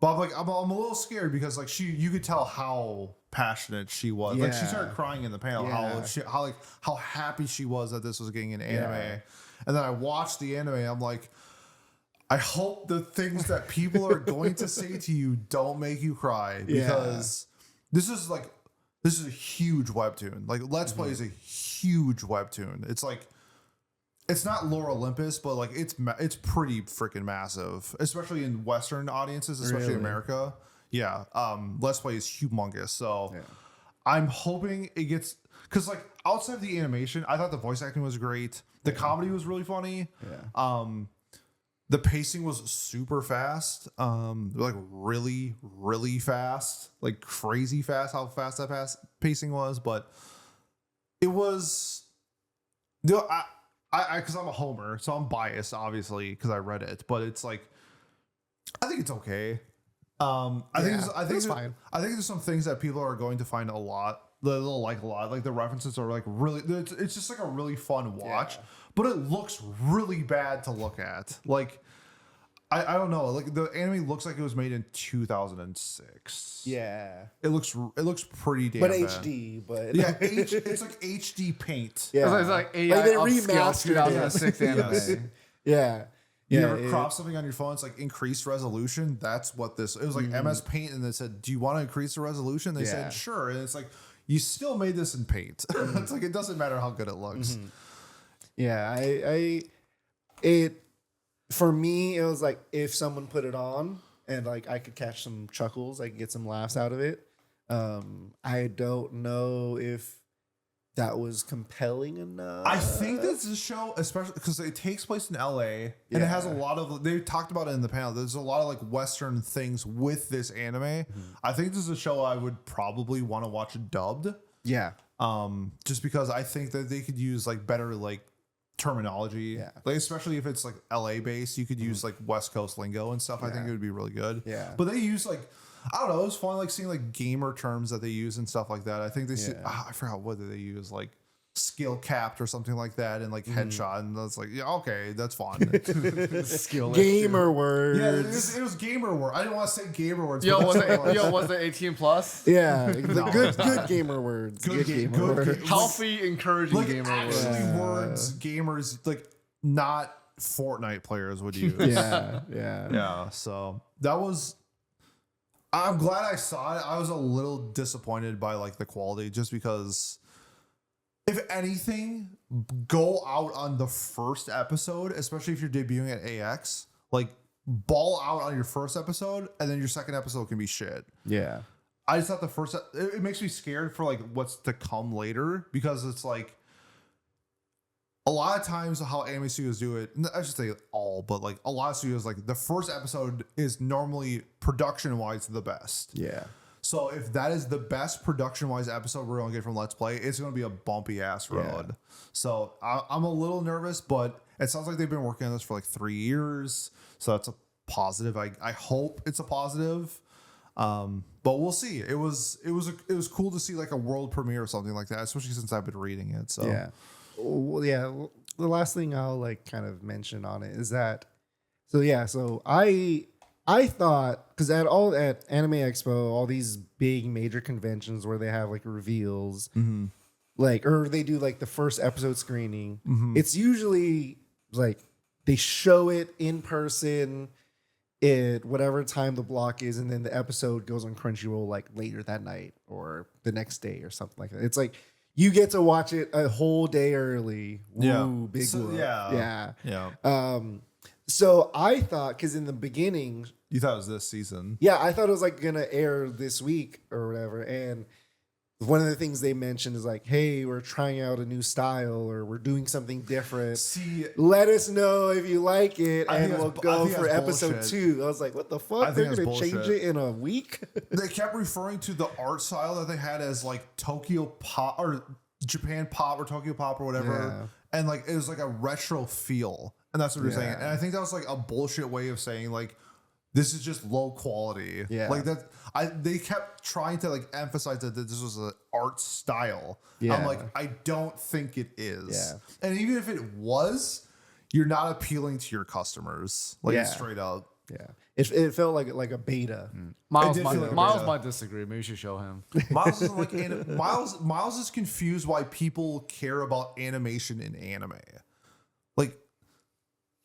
Speaker 1: But I'm a little scared because like you could tell how passionate she was. Like she started crying in the panel. How happy she was that this was getting an anime. And then I watched the anime. I'm like, I hope the things that people are going to say to you don't make you cry, because this is a huge webtoon. Like Let's Play is a huge webtoon. It's like, it's not Lore Olympus, but like it's pretty freaking massive, especially in Western audiences, especially in America. Yeah. Let's Play is humongous. So I'm hoping it gets, because like outside of the animation, I thought the voice acting was great. The comedy was really funny. Yeah. The pacing was super fast. Like really, really fast, like crazy fast, how fast that pacing was. But it was, because I'm a homer, so I'm biased, obviously, because I read it. But it's like, I think it's okay. I think
Speaker 3: that's fine.
Speaker 1: I think there's some things that people are going to find a lot. They'll like a lot. Like the references are like really. It's just like a really fun watch, but it looks really bad to look at. Like I don't know. Like the anime looks like it was made in 2006.
Speaker 3: Yeah,
Speaker 1: it looks pretty damn
Speaker 3: but
Speaker 1: bad.
Speaker 3: HD. But
Speaker 1: Yeah, it's like HD paint.
Speaker 2: Yeah. It's like AI
Speaker 3: they
Speaker 2: upscale
Speaker 3: remastered
Speaker 2: 2006 anime.
Speaker 1: Yes.
Speaker 3: yeah.
Speaker 1: You ever crop something on your phone? It's like increased resolution. That's what this. It was like MS Paint, and they said, "Do you want to increase the resolution?" They said, "Sure." And it's like you still made this in Paint. It's like it doesn't matter how good it looks.
Speaker 3: Yeah, it for me it was like if someone put it on and like I could catch some chuckles, I could get some laughs out of it. I don't know if that was compelling enough.
Speaker 1: I think this is a show, especially because it takes place in LA and it has a lot of. They talked about it in the panel. There's a lot of like Western things with this anime. I think this is a show I would probably want to watch dubbed.
Speaker 3: Yeah.
Speaker 1: Just because I think that they could use like better like terminology.
Speaker 3: Yeah.
Speaker 1: Like especially if it's like LA based, you could use like West Coast lingo and stuff. I think it would be really good.
Speaker 3: Yeah.
Speaker 1: But they use like I don't know, it was fun like seeing like gamer terms that they use and stuff like that. I think they I forgot what did they use, like skill capped or something like that, and like headshot, and that's like, yeah, okay, that's fun.
Speaker 2: Skill
Speaker 3: Gamer words.
Speaker 1: Yeah, it was gamer word. I didn't want to say gamer words.
Speaker 2: Yo,
Speaker 1: but
Speaker 2: was it 18 plus?
Speaker 3: Yeah,
Speaker 1: No,
Speaker 3: good gamer words. Good gamer words.
Speaker 2: Healthy, encouraging
Speaker 1: like
Speaker 2: gamer words.
Speaker 1: actually words gamers like not Fortnite players would use.
Speaker 3: Yeah.
Speaker 1: So that was. I'm glad I saw it. I was a little disappointed by like the quality, just because. If anything, go out on the first episode, especially if you're debuting at AX. Like, ball out on your first episode, and then your second episode can be shit.
Speaker 3: Yeah.
Speaker 1: I just thought the first... It makes me scared for, like, what's to come later, because it's, like... A lot of times how anime studios do it, I should say all, but, like, a lot of studios, like, the first episode is normally, production-wise, the best.
Speaker 3: Yeah.
Speaker 1: So if that is the best production-wise episode we're going to get from Let's Play, it's going to be a bumpy-ass road. Yeah. So I'm a little nervous, but it sounds like they've been working on this for like 3 years. So that's a positive. I hope it's a positive. But we'll see. It was cool to see like a world premiere or something like that, especially since I've been reading it. So
Speaker 3: yeah. Well, yeah. The last thing I'll like kind of mention on it is that. So I thought, because at Anime Expo, all these big major conventions where they have like reveals, like, or they do like the first episode screening, it's usually like they show it in person at whatever time the block is, and then the episode goes on Crunchyroll like later that night or the next day or something like that. It's like you get to watch it a whole day early. Woo, big
Speaker 1: so,
Speaker 3: whoop.
Speaker 1: Yeah.
Speaker 3: So I thought, because in the beginning,
Speaker 1: you thought it was this season.
Speaker 3: Yeah, I thought it was like gonna air this week or whatever. And one of the things they mentioned is like, hey, we're trying out a new style or we're doing something different. Let us know if you like it, and we'll go for episode 2. I was like, what the fuck? They're gonna change it in a week?
Speaker 1: They kept referring to the art style that they had as like Tokyo Pop or Japan Pop or Tokyo Pop or whatever. And like it was like a retro feel. And that's what they're saying. And I think that was like a bullshit way of saying like, this is just low quality. Yeah. Like that. They kept trying to like emphasize that this was an art style. Yeah. I'm like, I don't think it is. Yeah. And even if it was, you're not appealing to your customers. Like straight up.
Speaker 3: Yeah. It felt like a beta.
Speaker 2: Miles might disagree. Maybe you should show him.
Speaker 1: Miles is like Miles is confused why people care about animation in anime. Like,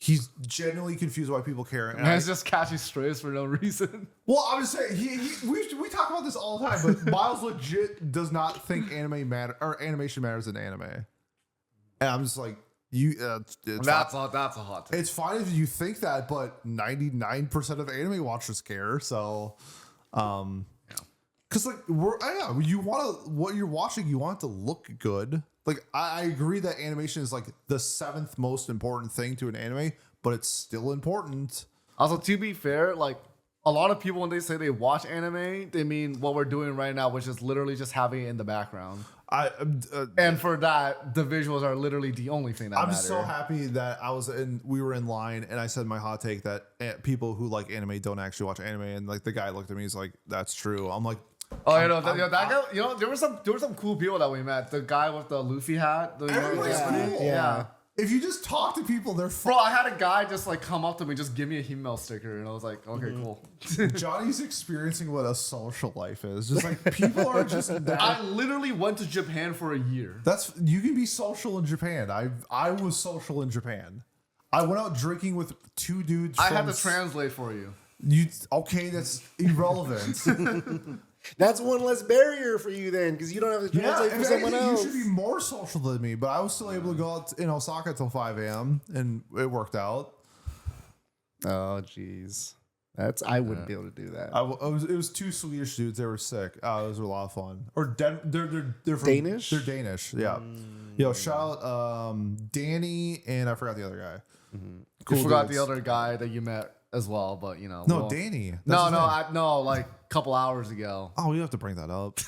Speaker 1: he's genuinely confused why people care. And
Speaker 2: man's just catching strays for no reason.
Speaker 1: Well, I'm just saying, we talk about this all the time, but Miles legit does not think animation matters in anime. And I'm just like,
Speaker 2: that's a hot take.
Speaker 1: It's fine if you think that, but 99% of anime watchers care. So, because like you want to what you're watching, you want it to look good. Like I agree that animation is like the 7th most important thing to an anime, but it's still important.
Speaker 2: Also, to be fair, like a lot of people when they say they watch anime, they mean what we're doing right now, which is literally just having it in the background. And for that, the visuals are literally the only thing that
Speaker 1: I'm
Speaker 2: matter.
Speaker 1: so happy that we were in line and I said my hot take that people who like anime don't actually watch anime, and like the guy looked at me, he's like, "That's true." I'm like,
Speaker 2: Oh, that guy. There were some cool people that we met. The guy with the Luffy hat.
Speaker 1: everybody's cool.
Speaker 2: Yeah.
Speaker 1: If you just talk to people, they're
Speaker 2: Bro, I had a guy just like come up to me, just give me a email sticker, and I was like, okay, cool.
Speaker 1: Johnny's experiencing what a social life is. Just like people are just that.
Speaker 2: I literally went to Japan for a year.
Speaker 1: You can be social in Japan. I was social in Japan. I went out drinking with two dudes.
Speaker 2: I had to translate for you.
Speaker 1: Okay? That's irrelevant.
Speaker 3: That's one less barrier for you then, because you don't have to translate for someone else.
Speaker 1: You should be more social than me, but I was still able to go out in Osaka till 5 a.m. and it worked out.
Speaker 3: Oh, jeez. I wouldn't be able to do that.
Speaker 1: It was two Swedish dudes. They were sick. It was a lot of fun. Or they're from
Speaker 3: Danish?
Speaker 1: They're Danish. Yeah. Yo, shout out Danny and I forgot the other guy.
Speaker 2: Cool. You forgot the other guy that you met as well, but you know.
Speaker 1: No, Danny.
Speaker 2: No, like a couple hours ago.
Speaker 1: Oh, you have to bring that up.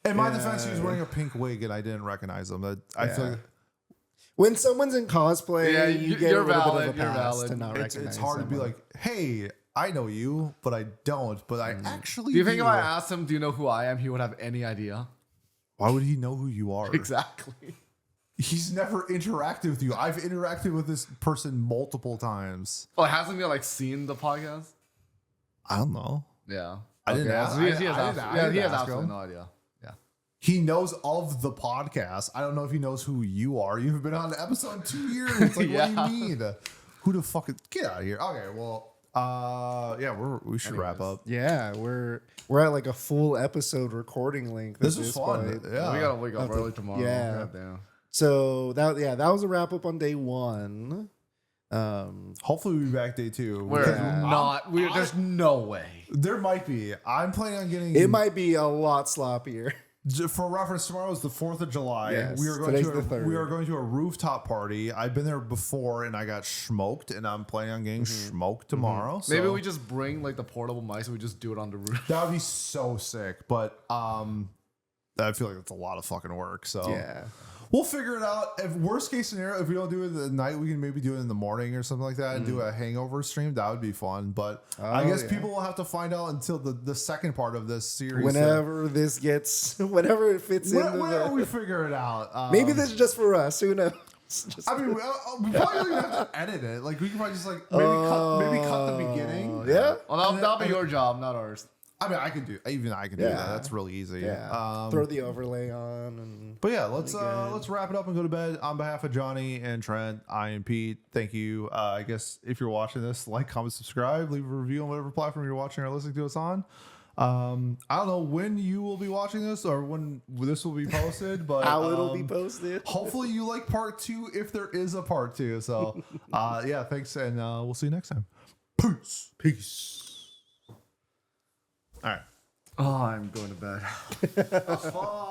Speaker 1: In my defense, he was wearing a pink wig and I didn't recognize him. I feel like
Speaker 3: when someone's in cosplay, you get a little bit of a
Speaker 2: you're
Speaker 3: pass
Speaker 2: valid.
Speaker 3: to not recognize
Speaker 1: it's hard to be like, hey, I know you, but I don't. But I actually
Speaker 2: Do you think if I asked him, do you know who I am, he would have any idea?
Speaker 1: Why would he know who you are?
Speaker 2: Exactly.
Speaker 1: He's never interacted with you. I've interacted with this person multiple times.
Speaker 2: Oh, hasn't he like seen the podcast?
Speaker 1: I don't know.
Speaker 2: Yeah.
Speaker 1: I didn't ask.
Speaker 2: He
Speaker 1: I
Speaker 2: has
Speaker 1: didn't ask
Speaker 2: absolutely
Speaker 1: him.
Speaker 2: no idea. Yeah.
Speaker 1: He knows of the podcast. I don't know if he knows who you are. You've been on episode 2 years. It's like,
Speaker 2: Yeah.
Speaker 1: what do you mean? Who the fuck? Get out of here. Okay, well, yeah, we should wrap up.
Speaker 3: Yeah, we're at like a full episode recording length.
Speaker 1: This
Speaker 3: at
Speaker 1: was fun.
Speaker 3: point.
Speaker 1: Yeah,
Speaker 2: We gotta wake up early tomorrow.
Speaker 3: Yeah.
Speaker 2: Goddamn.
Speaker 3: So that was a wrap up on day 1.
Speaker 1: Hopefully we'll be back day 2.
Speaker 2: We're
Speaker 1: because
Speaker 2: not. There's no way.
Speaker 1: there might be. I'm planning on getting.
Speaker 3: It might be a lot sloppier.
Speaker 1: For reference, tomorrow is the 4th of July.
Speaker 3: Yes,
Speaker 1: we are going
Speaker 3: today's
Speaker 1: to
Speaker 3: the 3rd.
Speaker 1: we are going to a rooftop party. I've been there before and I got smoked, and I'm planning on getting smoked tomorrow. So
Speaker 2: Maybe we just bring like the portable mics and we just do it on the roof.
Speaker 1: that would be so sick. But I feel like that's a lot of fucking work. So
Speaker 3: Yeah.
Speaker 1: we'll figure it out. If worst case scenario, if we don't do it at night, we can maybe do it in the morning or something like that and do a hangover stream. That would be fun. But I guess people will have to find out until the second part of this series.
Speaker 3: Whenever whenever it fits
Speaker 1: whenever we
Speaker 3: into
Speaker 1: figure it out.
Speaker 3: maybe this is just for us. Who knows?
Speaker 1: I mean, we probably don't even have to edit it. Like we can probably just like maybe cut the beginning.
Speaker 3: Yeah.
Speaker 2: Well, that'll be your job, not ours.
Speaker 1: I mean, I can do do that. That's really easy.
Speaker 3: Yeah. Throw the overlay on and
Speaker 1: But yeah, let's wrap it up and go to bed. On behalf of Johnny and Trent, I am Pete. Thank you. I guess if you're watching this, like, comment, subscribe, leave a review on whatever platform you're watching or listening to us on. I don't know when you will be watching this or when this will be posted, but
Speaker 3: how it'll be posted.
Speaker 1: Hopefully you like part 2 if there is a part 2. So yeah, thanks, and we'll see you next time. Peace. All right.
Speaker 2: Oh, I'm going to bed.
Speaker 1: That's fun.